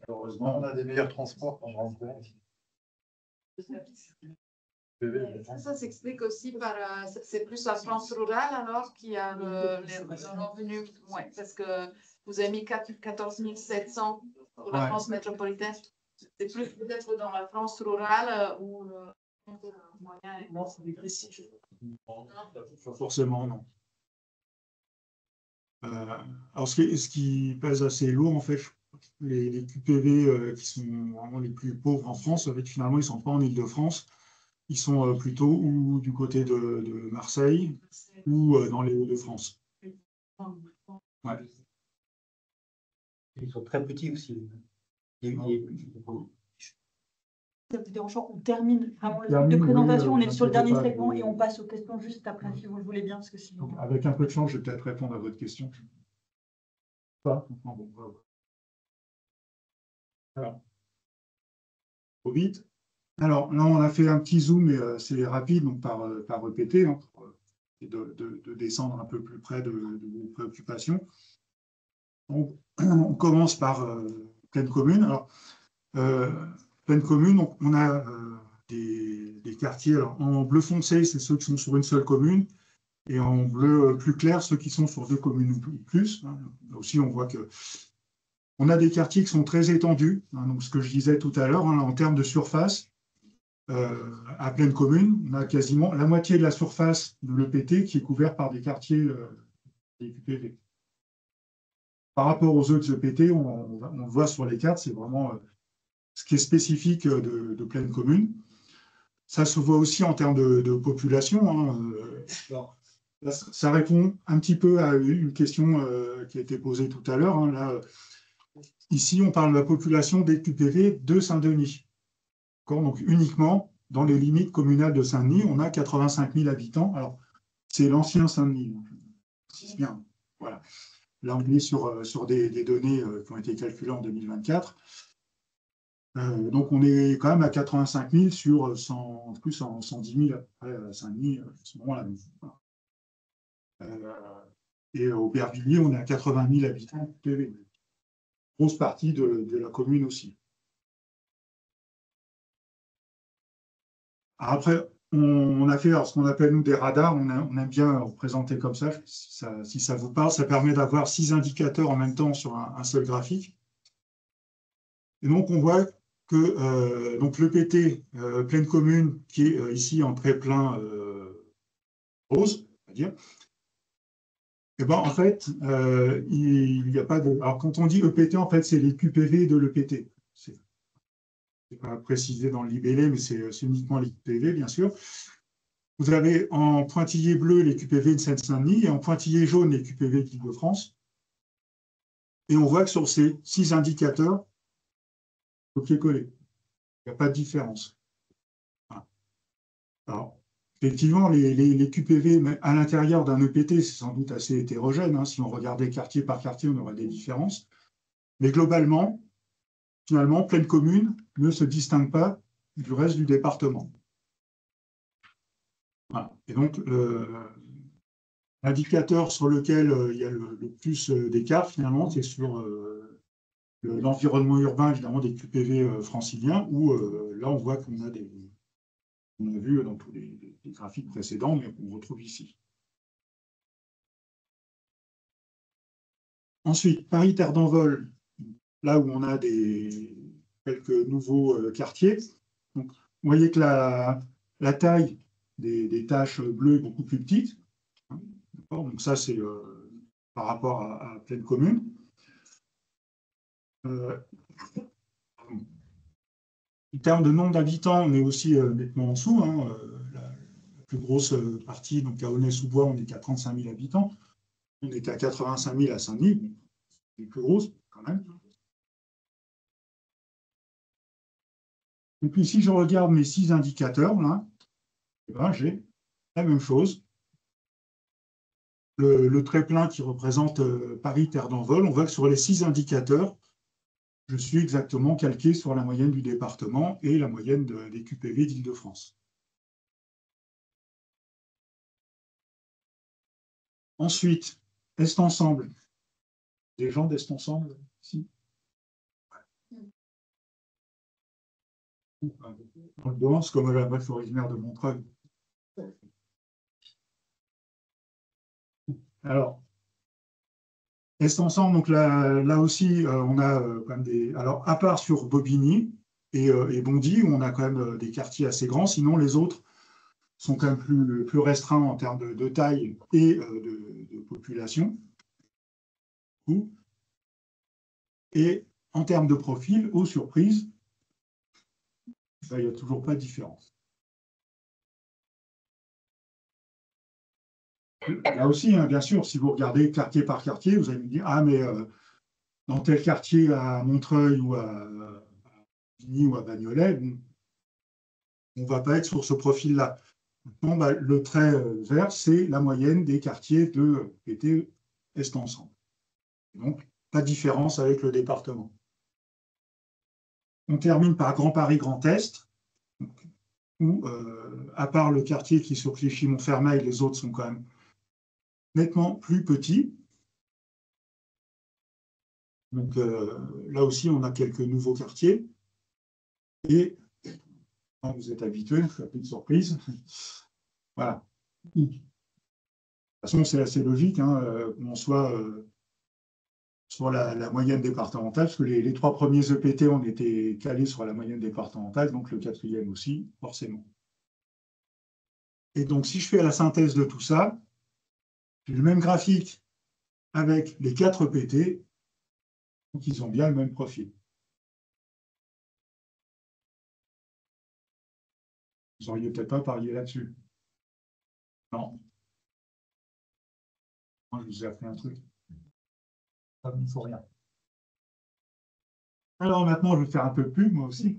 malheureusement, on a des meilleurs transports qu'en grande. Ça s'explique aussi par, c'est plus la France rurale alors qu'il y a les revenus, ouais, parce que vous avez mis 14 700 pour la France métropolitaine. C'est plus peut-être dans la France rurale où le moyen est... Non, c'est dégressif. Pas forcément, non. Alors, ce qui pèse assez lourd, en fait, les QPV qui sont vraiment les plus pauvres en France, en fait, finalement, ils ne sont pas en Île-de-France. Ils sont plutôt ou du côté de Marseille ou dans les Hauts-de-France. Ouais. Ils sont très petits aussi. Ça vous dérange, on termine vraiment le truc de présentation, on est sur le dernier segment et on passe aux questions juste après, si vous le voulez bien, parce que sinon... Avec un peu de chance, je vais peut-être répondre à votre question. Pas. Alors, trop vite. Alors, là, on a fait un petit zoom, mais c'est rapide, donc par EPT, hein, pour de descendre un peu plus près de vos préoccupations. Donc, on commence par pleine commune. Alors, pleine commune, donc, on a des quartiers. Alors, en bleu foncé, c'est ceux qui sont sur une seule commune, et en bleu plus clair, ceux qui sont sur 2 communes ou plus. Hein. Là aussi, on voit que on a des quartiers qui sont très étendus. Hein, donc, ce que je disais tout à l'heure, hein, en termes de surface, à pleine commune, on a quasiment la moitié de la surface de l'EPT qui est couverte par des quartiers des QPV. Par rapport aux autres EPT, on le voit sur les cartes, c'est vraiment ce qui est spécifique de pleine commune. Ça se voit aussi en termes de population. Hein. Alors, là, ça répond un petit peu à une question qui a été posée tout à l'heure. Hein. Là, ici, on parle de la population des QPV de Saint-Denis. Donc, uniquement dans les limites communales de Saint-Denis, on a 85 000 habitants. Alors, c'est l'ancien Saint-Denis. C'est bien. Voilà. Là, on est sur des données qui ont été calculées en 2024. Donc, on est quand même à 85 000 sur 110 000 après Saint-Denis à ce moment-là. Et au Aubervilliers, on est à 80 000 habitants. Grosse partie de la commune aussi. Après, on a fait ce qu'on appelle, nous, des radars. On aime bien représenter comme ça. Si ça vous parle, ça permet d'avoir 6 indicateurs en même temps sur un seul graphique. Et donc, on voit que l'EPT pleine commune, qui est ici en très plein rose, on va dire, et ben, en fait, il n'y a pas de... Alors, quand on dit EPT, en fait, c'est les QPV de l'EPT. Ce n'est pas précisé dans le libellé, mais c'est uniquement les QPV, bien sûr. Vous avez en pointillé bleu les QPV de Seine-Saint-Denis et en pointillé jaune les QPV d'Île-de-France. Et on voit que sur ces 6 indicateurs, copier-coller, il n'y a pas de différence. Voilà. Alors, effectivement, les QPV à l'intérieur d'un EPT, c'est sans doute assez hétérogène. Hein. Si on regardait quartier par quartier, on aurait des différences. Mais globalement, finalement, pleine commune ne se distingue pas du reste du département. Voilà. Et donc, l'indicateur sur lequel il y a le plus d'écart, finalement, c'est sur l'environnement urbain, évidemment, des QPV franciliens, où là, on voit qu'on a on a vu dans tous les graphiques précédents, mais qu'on retrouve ici. Ensuite, Paris-Terre d'Envol, là où on a quelques nouveaux quartiers. Donc, vous voyez que la taille des taches bleues est beaucoup plus petite. Donc ça, c'est par rapport à pleine commune. En termes de nombre d'habitants, on est aussi nettement en dessous. Hein. La plus grosse partie, donc à Aulnay-sous-Bois, on est qu'à 35 000 habitants. On est à 85 000 à Saint-Denis. C'est plus grosse quand même. Et puis, si je regarde mes 6 indicateurs, là, ben, j'ai la même chose. Le trait plein qui représente Paris, Terre d'Envol, on voit que sur les 6 indicateurs, je suis exactement calqué sur la moyenne du département et la moyenne des QPV d'Île-de-France. Ensuite, Est Ensemble. Des gens d'Est Ensemble ici? En l'occurrence, comme la bref originaire de Montreuil. Alors, Est ensemble, donc là aussi, on a quand même des. Alors, à part sur Bobigny et Bondy, où on a quand même des quartiers assez grands, sinon les autres sont quand même plus restreints en termes de taille et de population. Et en termes de profil, aux surprises, il n'y a toujours pas de différence. Là aussi, hein, bien sûr, si vous regardez quartier par quartier, vous allez me dire, ah, mais dans tel quartier à Montreuil ou à Vigny ou à Bagnolet, on ne va pas être sur ce profil-là. Bon, bah, le trait vert, c'est la moyenne des quartiers de PT Est ensemble. Donc, pas de différence avec le département. On termine par Grand Paris Grand Est, où, à part le quartier qui est sur Clichy-Montfermeil, les autres sont quand même nettement plus petits. Donc là aussi, on a quelques nouveaux quartiers. Et quand vous êtes habitués, je fais une surprise. Voilà. De toute façon, c'est assez logique qu'on soit sur la moyenne départementale, parce que les 3 premiers EPT ont été calés sur la moyenne départementale, donc le 4e aussi, forcément. Et donc, si je fais la synthèse de tout ça, j'ai le même graphique avec les 4 EPT, donc ils ont bien le même profil. Vous n'auriez peut-être pas parié là-dessus. Non. Moi, je vous ai appris un truc. Ça ne faut rien. Alors maintenant, je vais faire un peu de pub, moi aussi.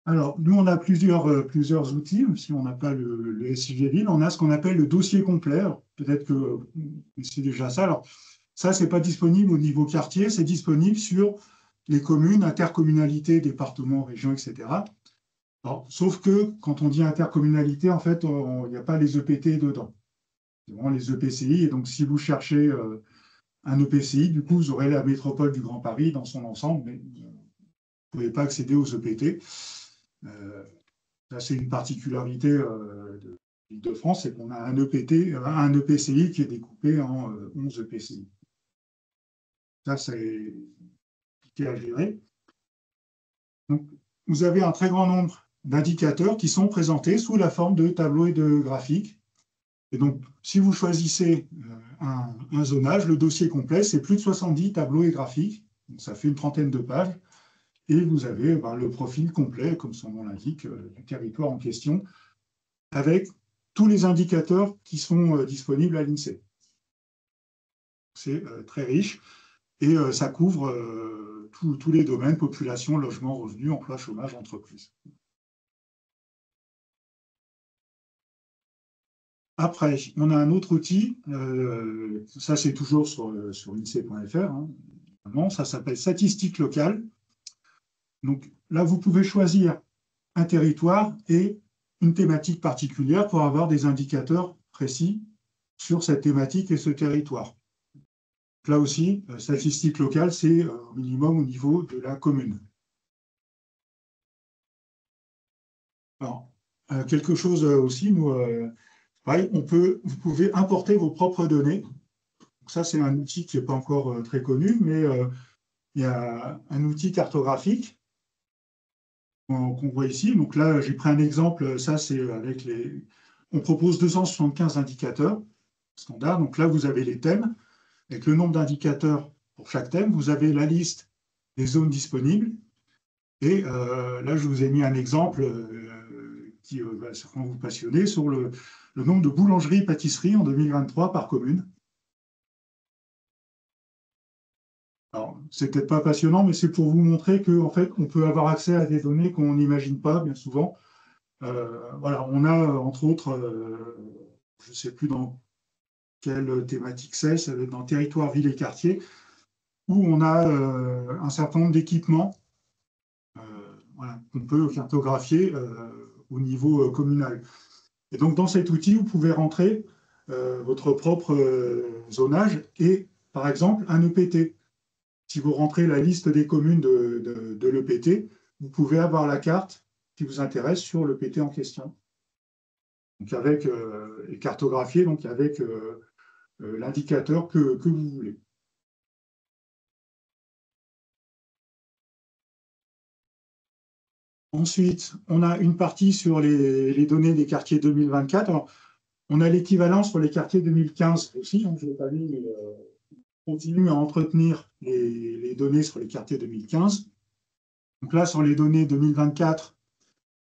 Alors, nous, on a plusieurs outils, même si on n'a pas le SIG Ville, on a ce qu'on appelle le dossier complet. Peut-être que c'est déjà ça. Alors, ça, ce n'est pas disponible au niveau quartier, c'est disponible sur les communes, intercommunalités, départements, régions, etc. Alors, sauf que quand on dit intercommunalité, en fait, il n'y a pas les EPT dedans. C'est vraiment les EPCI. Et donc, si vous cherchez un EPCI, du coup, vous aurez la métropole du Grand Paris dans son ensemble, mais vous ne pouvez pas accéder aux EPT. Là, c'est une particularité de l'Île-de-France, c'est qu'on a un EPCI qui est découpé en 11 EPCI. Ça, c'est compliqué à gérer. Donc, vous avez un très grand nombre d'indicateurs qui sont présentés sous la forme de tableaux et de graphiques. Et donc, si vous choisissez un zonage, le dossier complet, c'est plus de 70 tableaux et graphiques. Donc, ça fait une trentaine de pages. Et vous avez le profil complet, comme son nom l'indique, du territoire en question, avec tous les indicateurs qui sont disponibles à l'INSEE. C'est très riche et ça couvre tous les domaines, population, logement, revenus, emploi, chômage, entreprise. Après, on a un autre outil, ça c'est toujours sur INSEE.fr, ça s'appelle Statistiques locales. Donc là, vous pouvez choisir un territoire et une thématique particulière pour avoir des indicateurs précis sur cette thématique et ce territoire. Là aussi, statistiques locales, c'est au minimum au niveau de la commune. Alors, quelque chose aussi, vous pouvez importer vos propres données. Donc ça, c'est un outil qui n'est pas encore très connu, mais il y a un outil cartographique qu'on voit ici. Donc là, j'ai pris un exemple, ça c'est avec on propose 275 indicateurs standards. Donc là, vous avez les thèmes, avec le nombre d'indicateurs pour chaque thème. Vous avez la liste des zones disponibles. Et là, je vous ai mis un exemple qui va certainement vous passionner sur le nombre de boulangeries et pâtisseries en 2023 par commune. Alors, c'est peut-être pas passionnant, mais c'est pour vous montrer qu'en fait, on peut avoir accès à des données qu'on n'imagine pas bien souvent. Voilà, on a entre autres, je ne sais plus dans quelle thématique c'est, ça va être dans territoire, ville et quartier, où on a un certain nombre d'équipements qu'on peut cartographier au niveau communal. Et donc, dans cet outil, vous pouvez rentrer votre propre zonage et, par exemple, un EPT. si vous rentrez la liste des communes de l'EPT, vous pouvez avoir la carte qui vous intéresse sur l'EPT en question. Donc avec cartographié, donc avec l'indicateur que vous voulez. Ensuite, on a une partie sur les données des quartiers 2024. Alors, on a l'équivalent sur les quartiers 2015 aussi, hein, je l'ai pas mis, mais on continue à entretenir les données sur les quartiers 2015. Donc là, sur les données 2024,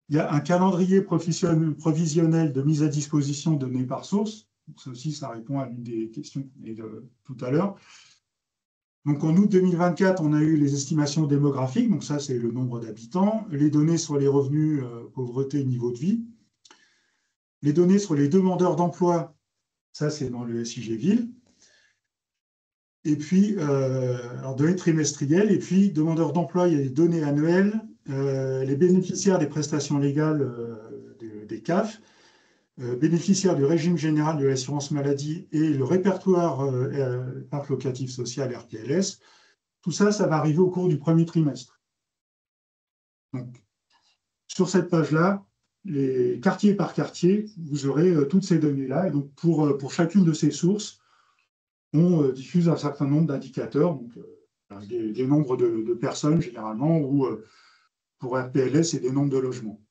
il y a un calendrier provisionnel de mise à disposition de données par source. Donc ça aussi, ça répond à l'une des questions tout à l'heure. Donc en août 2024, on a eu les estimations démographiques, donc ça c'est le nombre d'habitants, les données sur les revenus, pauvreté, niveau de vie, les données sur les demandeurs d'emploi, ça c'est dans le SIG Ville, et puis alors données trimestrielles, et puis demandeurs d'emploi, il y a les données annuelles, les bénéficiaires des prestations légales des CAF, bénéficiaires du régime général de l'assurance maladie et le répertoire parc locatif social RPLS, tout ça, ça va arriver au cours du premier trimestre. Donc, sur cette page-là, les quartiers par quartier, vous aurez toutes ces données-là. Et donc, pour chacune de ces sources, on diffuse un certain nombre d'indicateurs, donc des nombres de personnes généralement, ou pour RPLS, c'est des nombres de logements.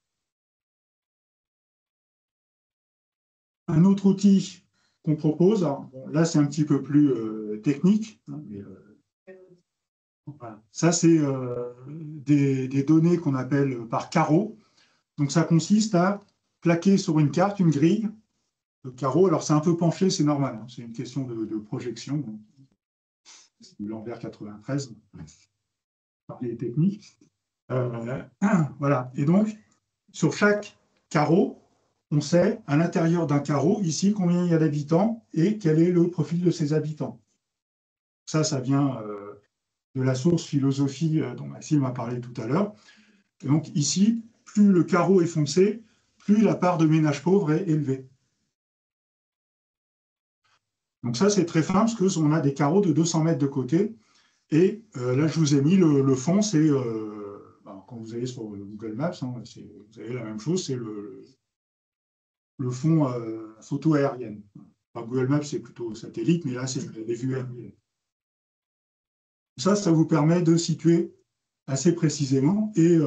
Un autre outil qu'on propose, bon, là c'est un petit peu plus technique, hein, mais, voilà. Ça c'est des données qu'on appelle par carreau. Donc ça consiste à plaquer sur une carte une grille de carreaux. Alors c'est un peu penché, c'est normal, hein, c'est une question de projection. C'est l'envers 93, par les techniques. Voilà. Et donc sur chaque carreau, on sait à l'intérieur d'un carreau, ici, combien il y a d'habitants et quel est le profil de ces habitants. Ça vient de la source philosophie dont Maxime a parlé tout à l'heure. Et donc ici, plus le carreau est foncé, plus la part de ménages pauvres est élevée. Donc ça, c'est très fin, parce qu'on a des carreaux de 200 mètres de côté. Et là, je vous ai mis le fond, c'est, quand vous allez sur Google Maps, hein, vous avez la même chose, c'est le fond photo aérienne. Enfin, Google Maps, c'est plutôt satellite, mais là, c'est des vues aériennes. Ça vous permet de situer assez précisément. Et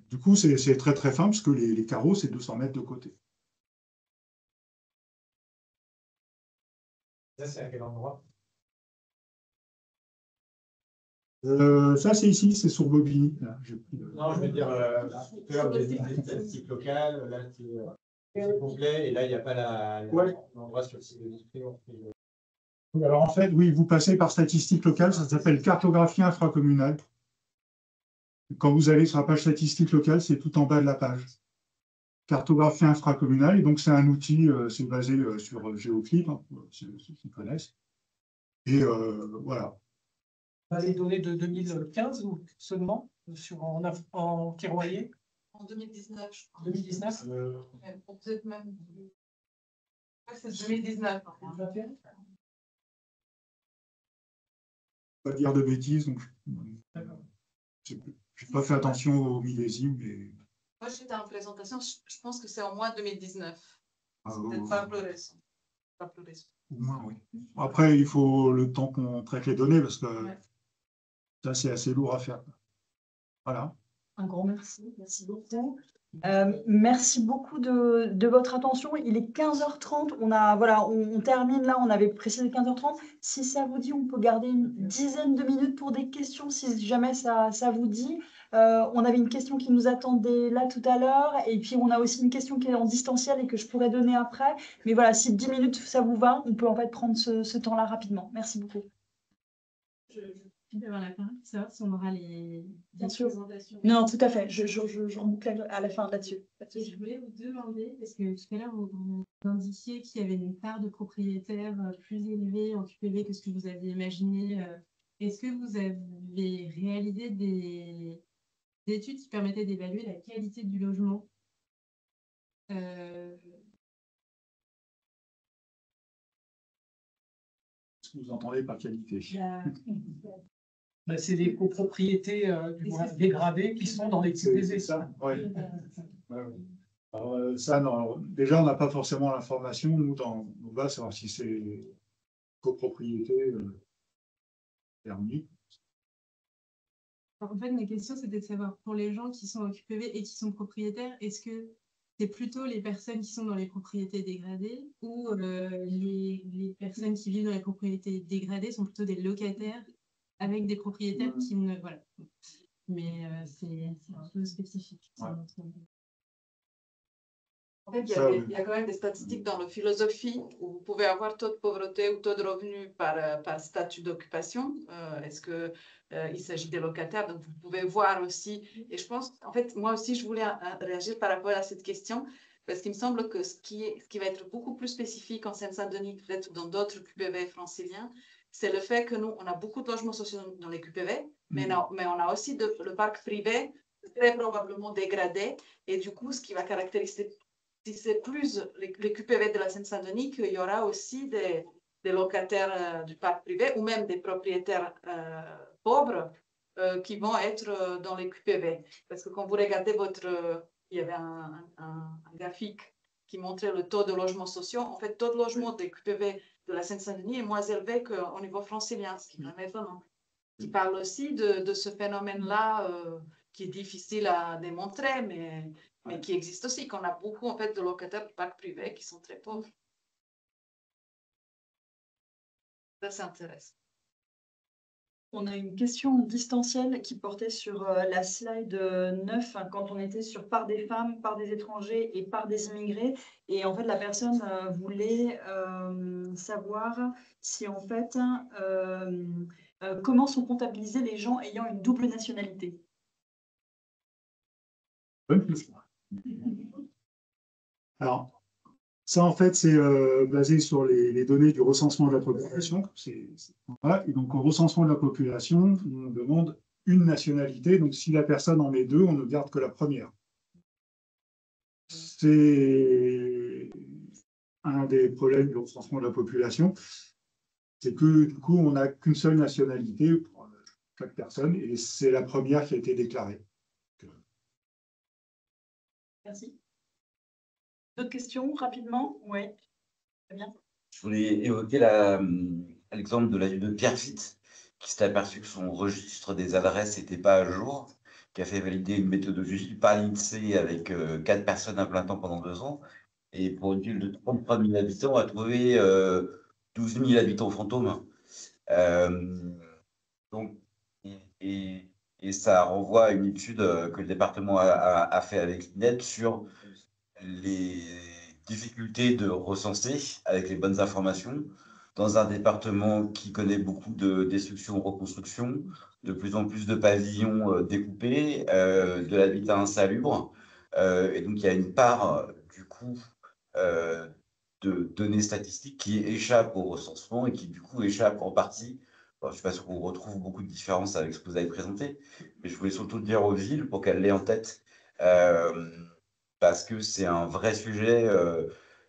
du coup, c'est très très fin, parce que les carreaux, c'est 200 mètres de côté. Ça, c'est à quel endroit? Ça, c'est ici, c'est sur Bobigny. Là, non, je veux dire, faire des statistiques locales, là, c'est complet, et là, il n'y a pas l'endroit sur le site de l'Inscription. Alors, en fait, oui, vous passez par statistiques locales, ça s'appelle cartographie infracommunale. Quand vous allez sur la page statistiques locales, c'est tout en bas de la page. Cartographie infracommunale, et donc c'est un outil, c'est basé sur Géoclip, hein, ceux qui connaissent. Et voilà. Les données de 2015 ou seulement en Kiroyer? En 2019, je crois. 2019 Peut-être même. Ouais, c'est 2019. Pas dire de bêtises, donc je n'ai pas fait attention aux millésimes. Mais... Moi, j'étais en présentation, je pense que c'est au moins 2019. Ah, c'est peut-être pas plus récent. Pas plus récent. Au moins, oui. Après, il faut le temps qu'on traite les données, parce que ça, c'est assez lourd à faire. Voilà. Un grand merci. Merci beaucoup. Merci beaucoup de votre attention. Il est 15h30. On termine là. On avait précisé 15h30. Si ça vous dit, on peut garder une dizaine de minutes pour des questions, si jamais ça vous dit. On avait une question qui nous attendait là tout à l'heure. Et puis, on a aussi une question qui est en distanciel et que je pourrais donner après. Mais voilà, si 10 minutes, ça vous va, on peut en fait prendre ce temps-là rapidement. Merci beaucoup. D'avoir la parole pour savoir si on aura les présentations. Non, tout à fait. Je reboucle à la fin là-dessus. Je voulais vous demander, parce que tout à l'heure, vous indiquiez qu'il y avait une part de propriétaires plus élevée en QPV que ce que vous aviez imaginé. Est-ce que vous avez réalisé des études qui permettaient d'évaluer la qualité du logement? que vous entendez par qualité? Ben, c'est les copropriétés du moins dégradées qui sont dans les QPV. C'est ça, oui. Alors, ça, non, déjà, on n'a pas forcément l'information, nous, dans nos bases, savoir si c'est copropriété thermique. En fait, ma question, c'était de savoir, pour les gens qui sont en QPV et qui sont propriétaires, est-ce que c'est plutôt les personnes qui sont dans les propriétés dégradées ou les personnes qui vivent dans les propriétés dégradées sont plutôt des locataires avec des propriétaires qui ne... Voilà. Mais c'est un peu spécifique. En fait, il y a quand même des statistiques dans la philosophie où vous pouvez avoir taux de pauvreté ou taux de revenu par statut d'occupation. Est-ce qu'il s'agit des locataires? Donc, vous pouvez voir aussi. Et je pense, en fait, moi aussi, je voulais réagir par rapport à cette question parce qu'il me semble que ce qui va être beaucoup plus spécifique en Seine-Saint-Denis, peut-être dans d'autres QPV franciliens, c'est le fait que nous, on a beaucoup de logements sociaux dans les QPV, mais on a aussi le parc privé très probablement dégradé. Et du coup, ce qui va caractériser, si c'est plus les QPV de la Seine-Saint-Denis, qu'il y aura aussi des locataires du parc privé ou même des propriétaires pauvres qui vont être dans les QPV. Parce que quand vous regardez il y avait un graphique qui montrait le taux de logements sociaux. En fait, le taux de logement des QPV de la Seine-Saint-Denis est moins élevé qu'au niveau francilien, ce qui est quand même étonnant. Qui parle aussi de ce phénomène-là qui est difficile à démontrer, mais qui existe aussi, qu'on a beaucoup en fait, de locataires de parc privé qui sont très pauvres. Ça, c'est intéressant. On a une question distancielle qui portait sur la slide 9, quand on était sur par des femmes, par des étrangers et par des immigrés. Et en fait, la personne voulait savoir si en fait, comment sont comptabilisés les gens ayant une double nationalité. Bonne question. Alors, ça, en fait, c'est basé sur les données du recensement de la population. Voilà. Et donc, au recensement de la population, on demande une nationalité. Donc, si la personne en met deux, on ne garde que la première. C'est un des problèmes du recensement de la population. C'est que, du coup, on n'a qu'une seule nationalité pour chaque personne. Et c'est la première qui a été déclarée. Merci. D'autres questions, rapidement? Oui. Très bien. Je voulais évoquer l'exemple de la ville de Pierrefitte, qui s'est aperçu que son registre des adresses n'était pas à jour, qui a fait valider une méthodologie par l'INSEE avec 4 personnes à plein temps pendant 2 ans. Et pour une ville de 33 000 habitants, a trouvé 12 000 habitants fantômes. Donc, et ça renvoie à une étude que le département a fait avec l'INED sur les difficultés de recenser avec les bonnes informations dans un département qui connaît beaucoup de destruction, reconstruction, de plus en plus de pavillons découpés, de l'habitat insalubre. Et donc, il y a une part, du coup, de données statistiques qui échappent au recensement et qui, du coup, échappent en partie. Bon, je ne sais pas si on retrouve beaucoup de différences avec ce que vous avez présenté, mais je voulais surtout le dire aux villes pour qu'elles l'aient en tête. Parce que c'est un vrai sujet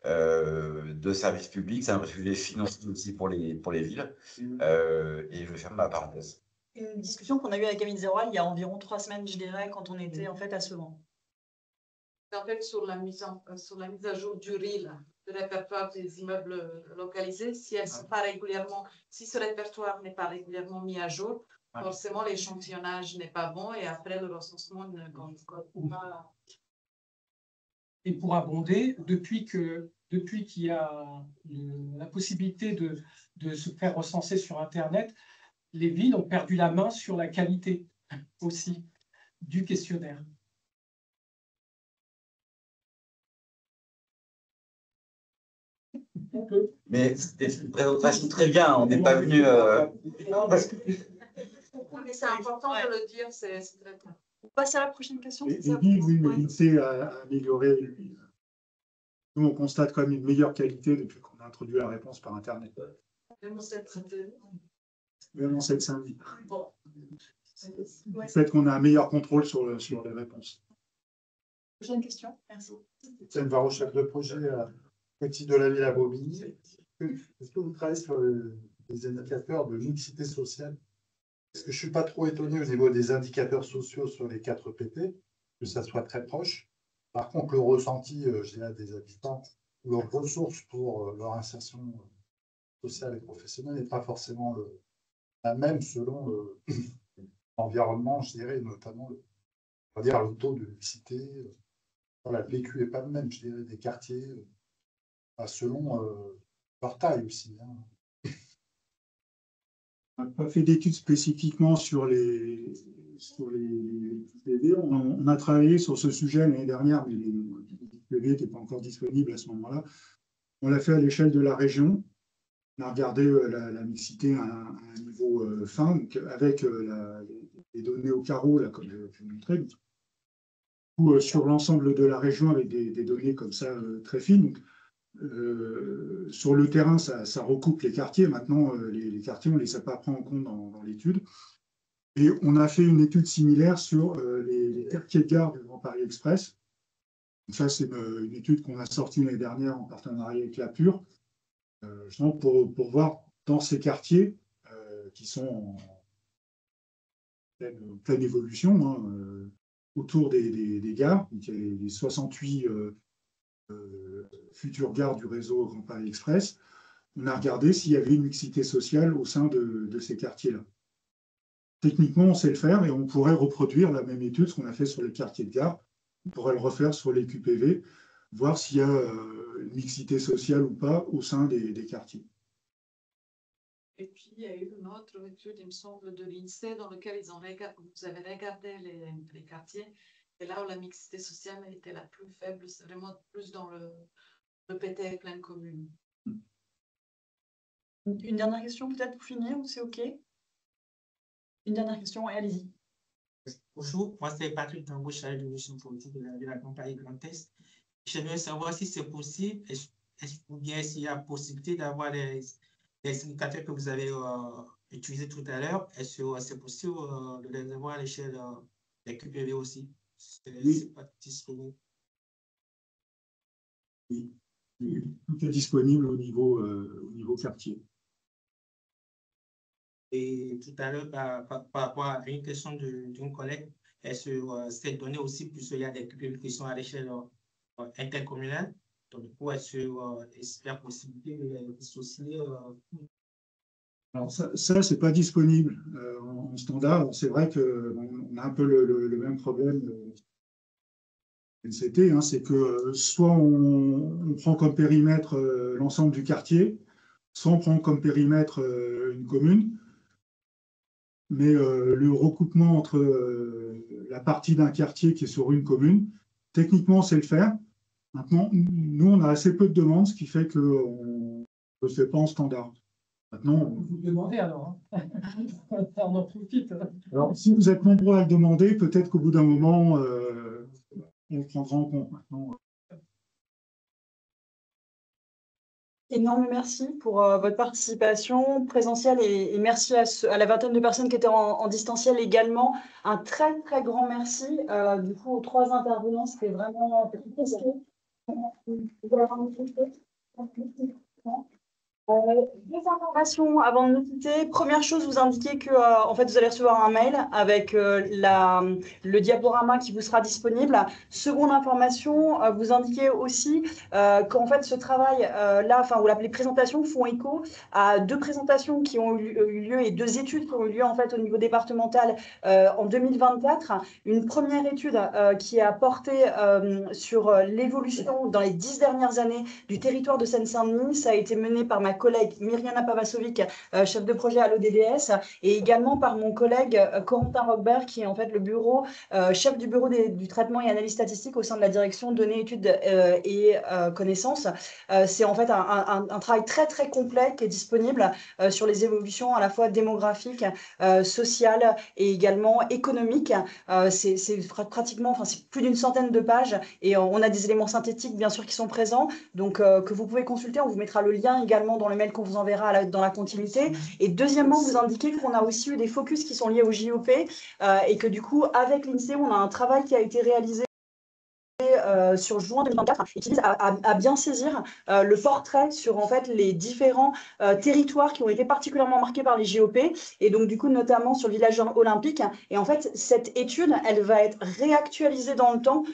de service public, c'est un vrai sujet financier aussi pour les villes. Et je vais faire ma parenthèse. Une discussion qu'on a eue avec Camille Zeroual il y a environ 3 semaines, je dirais, quand on était en fait à Sevran. En fait, sur la mise à jour du RIL, le répertoire des immeubles localisés, si ce répertoire n'est pas régulièrement mis à jour, forcément l'échantillonnage n'est pas bon et après le recensement ne correspond pas. Et pour abonder, depuis qu'il y a la possibilité de se faire recenser sur Internet, les villes ont perdu la main sur la qualité aussi du questionnaire. Mais c'était une présentation très bien, on n'est pas venu. Mais c'est important de le dire, c'est très clair. On passe à la prochaine question. Et oui, mais l'INSEE a amélioré. Nous, on constate quand même une meilleure qualité depuis qu'on a introduit la réponse par Internet. Même en Seine-Saint-Denis. Le fait qu'on a un meilleur contrôle sur les réponses. Prochaine question, merci. Étienne Varro, chef de projet à Petit de la Ville à Bobigny. Est-ce que vous travaillez sur des indicateurs de mixité sociale. Parce que je ne suis pas trop étonné au niveau des indicateurs sociaux sur les 4 PT, que ça soit très proche. Par contre, le ressenti, je dirais, des habitants, leurs ressources pour leur insertion sociale et professionnelle n'est pas forcément la même selon l'environnement, je dirais, notamment on va dire, le taux de mixité. Voilà, le vécu n'est pas le même, je dirais, des quartiers, selon leur taille aussi. Hein. On n'a pas fait d'études spécifiquement sur les PV. On a travaillé sur ce sujet l'année dernière, mais les PV n'étaient pas encore disponibles à ce moment-là. On l'a fait à l'échelle de la région. On a regardé la mixité à un niveau fin, donc avec les données au carreau, là, comme je vous montrais. Ou sur l'ensemble de la région avec des données comme ça très fines. Donc, sur le terrain, ça recoupe les quartiers. Maintenant, les quartiers, on ne les a pas pris en compte dans l'étude. Et on a fait une étude similaire sur les quartiers de gare du Grand Paris Express. Donc ça, c'est une étude qu'on a sortie l'année dernière en partenariat avec la PUR, pour voir dans ces quartiers qui sont en pleine évolution, hein, autour des gares. Donc, il y a les 68 futures gares du réseau Grand Paris Express. On a regardé s'il y avait une mixité sociale au sein de ces quartiers-là. Techniquement, on sait le faire et on pourrait reproduire la même étude, ce qu'on a fait sur les quartiers de gare. On pourrait le refaire sur les QPV, voir s'il y a une mixité sociale ou pas au sein des quartiers. Et puis, il y a eu une autre étude, il me semble, de l'INSEE, dans laquelle vous avez regardé les quartiers. Et là où la mixité sociale a été la plus faible, c'est vraiment plus dans le PT pleine commune. Une dernière question peut-être pour finir, ou c'est OK? Une dernière question, et allez-y. Bonjour, moi c'est Patrick Dango, chargé de mission politique de la compagnie Grand Est. Je veux savoir si c'est possible, ou bien s'il y a possibilité d'avoir les indicateurs que vous avez utilisés tout à l'heure. Est-ce que c'est possible de les avoir à l'échelle des QPV aussi? C'est pas disponible. Oui, tout est disponible au niveau quartier. Et tout à l'heure, par rapport à une question d'une collègue, est-ce que cette donnée aussi, puisqu'il y a des QPV qui sont à l'échelle intercommunale, donc du coup, est-ce qu'il y a possibilité de les dissocier? Alors ça c'est pas disponible en standard. C'est vrai qu'on a un peu le même problème NCT, hein, c'est que soit on prend comme périmètre l'ensemble du quartier, soit on prend comme périmètre une commune, mais le recoupement entre la partie d'un quartier qui est sur une commune, techniquement, on sait le faire. Maintenant, nous, on a assez peu de demandes, ce qui fait qu'on ne le fait pas en standard. Maintenant, vous demandez alors. Hein. On en profite. Alors, si vous êtes nombreux à le demander, peut-être qu'au bout d'un moment, on le prendra en compte. Maintenant, Énorme merci pour votre participation présentielle et merci à la vingtaine de personnes qui étaient en distanciel également. Un très très grand merci du coup aux 3 intervenants, c'était vraiment plaisir. Deux informations avant de nous quitter. Première chose, vous indiquez que en fait, vous allez recevoir un mail avec le diaporama qui vous sera disponible. Seconde information, vous indiquez aussi qu'en fait, ce travail là, enfin, où les présentations font écho à 2 présentations qui ont eu lieu et 2 études qui ont eu lieu en fait au niveau départemental en 2024. Une première étude qui a porté sur l'évolution dans les 10 dernières années du territoire de Seine-Saint-Denis. Ça a été mené par ma collègue Myriana Pavasovic, chef de projet à l'ODDS, et également par mon collègue Corentin Rockberg, qui est en fait le bureau, chef du bureau du traitement et analyse statistique au sein de la direction données, études et connaissances. C'est en fait un travail très très complet qui est disponible sur les évolutions à la fois démographiques, sociales et également économiques. C'est pratiquement, enfin c'est plus d'une centaine de pages et on a des éléments synthétiques bien sûr qui sont présents, donc que vous pouvez consulter. On vous mettra le lien également dans le mail qu'on vous enverra dans la continuité. Et deuxièmement, vous indiquez qu'on a aussi eu des focus qui sont liés au JOP et que du coup, avec l'INSEE, on a un travail qui a été réalisé sur juin 2024 et qui vise à bien saisir le portrait sur en fait les différents territoires qui ont été particulièrement marqués par les JOP et donc du coup notamment sur le village olympique. Et en fait, cette étude, elle va être réactualisée dans le temps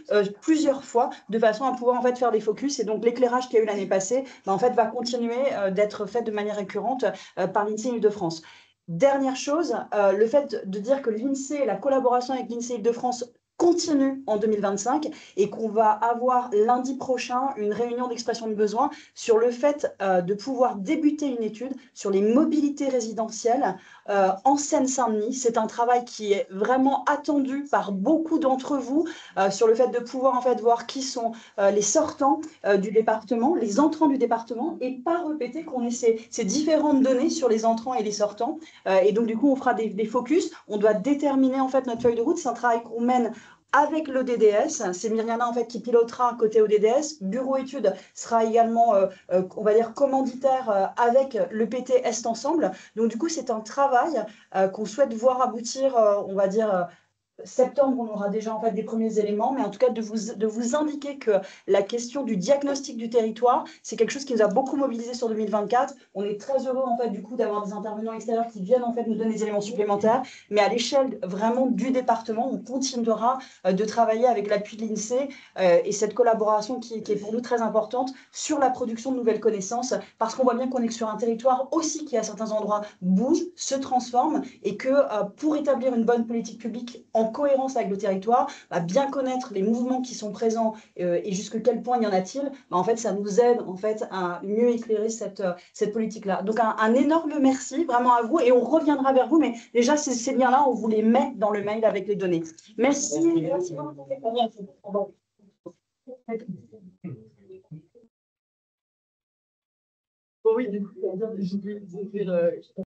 plusieurs fois de façon à pouvoir en fait faire des focus. Et donc l'éclairage qu'il y a eu l'année passée, en fait, va continuer d'être fait de manière récurrente par l'INSEE Île-de-France. Dernière chose, le fait de dire que l'INSEE, la collaboration avec l'INSEE Île-de-France continue en 2025 et qu'on va avoir lundi prochain une réunion d'expression de besoin sur le fait de pouvoir débuter une étude sur les mobilités résidentielles en Seine-Saint-Denis. C'est un travail qui est vraiment attendu par beaucoup d'entre vous sur le fait de pouvoir en fait voir qui sont les sortants du département, les entrants du département et pas répéter qu'on ait ces différentes données sur les entrants et les sortants. Et donc du coup on fera des focus, on doit déterminer en fait notre feuille de route. C'est un travail qu'on mène avec le DDS. C'est Myriana en fait qui pilotera côté ODDS. Bureau études sera également, on va dire, commanditaire avec le PT Est Ensemble. Donc du coup, c'est un travail qu'on souhaite voir aboutir, on va dire, septembre, on aura déjà en fait des premiers éléments, mais en tout cas de vous indiquer que la question du diagnostic du territoire, c'est quelque chose qui nous a beaucoup mobilisé sur 2024. On est très heureux en fait du coup d'avoir des intervenants extérieurs qui viennent en fait nous donner des éléments supplémentaires, mais à l'échelle vraiment du département, on continuera de travailler avec l'appui de l'INSEE et cette collaboration qui est pour nous très importante sur la production de nouvelles connaissances, parce qu'on voit bien qu'on est sur un territoire aussi qui à certains endroits bouge, se transforme et que pour établir une bonne politique publique en cohérence avec le territoire, bien connaître les mouvements qui sont présents et jusqu'à quel point y en a-t-il, en fait, ça nous aide en fait, à mieux éclairer cette politique-là. Donc, un énorme merci vraiment à vous et on reviendra vers vous, mais déjà, ces liens-là, on vous les met dans le mail avec les données. Merci. Merci beaucoup. Oui, du coup,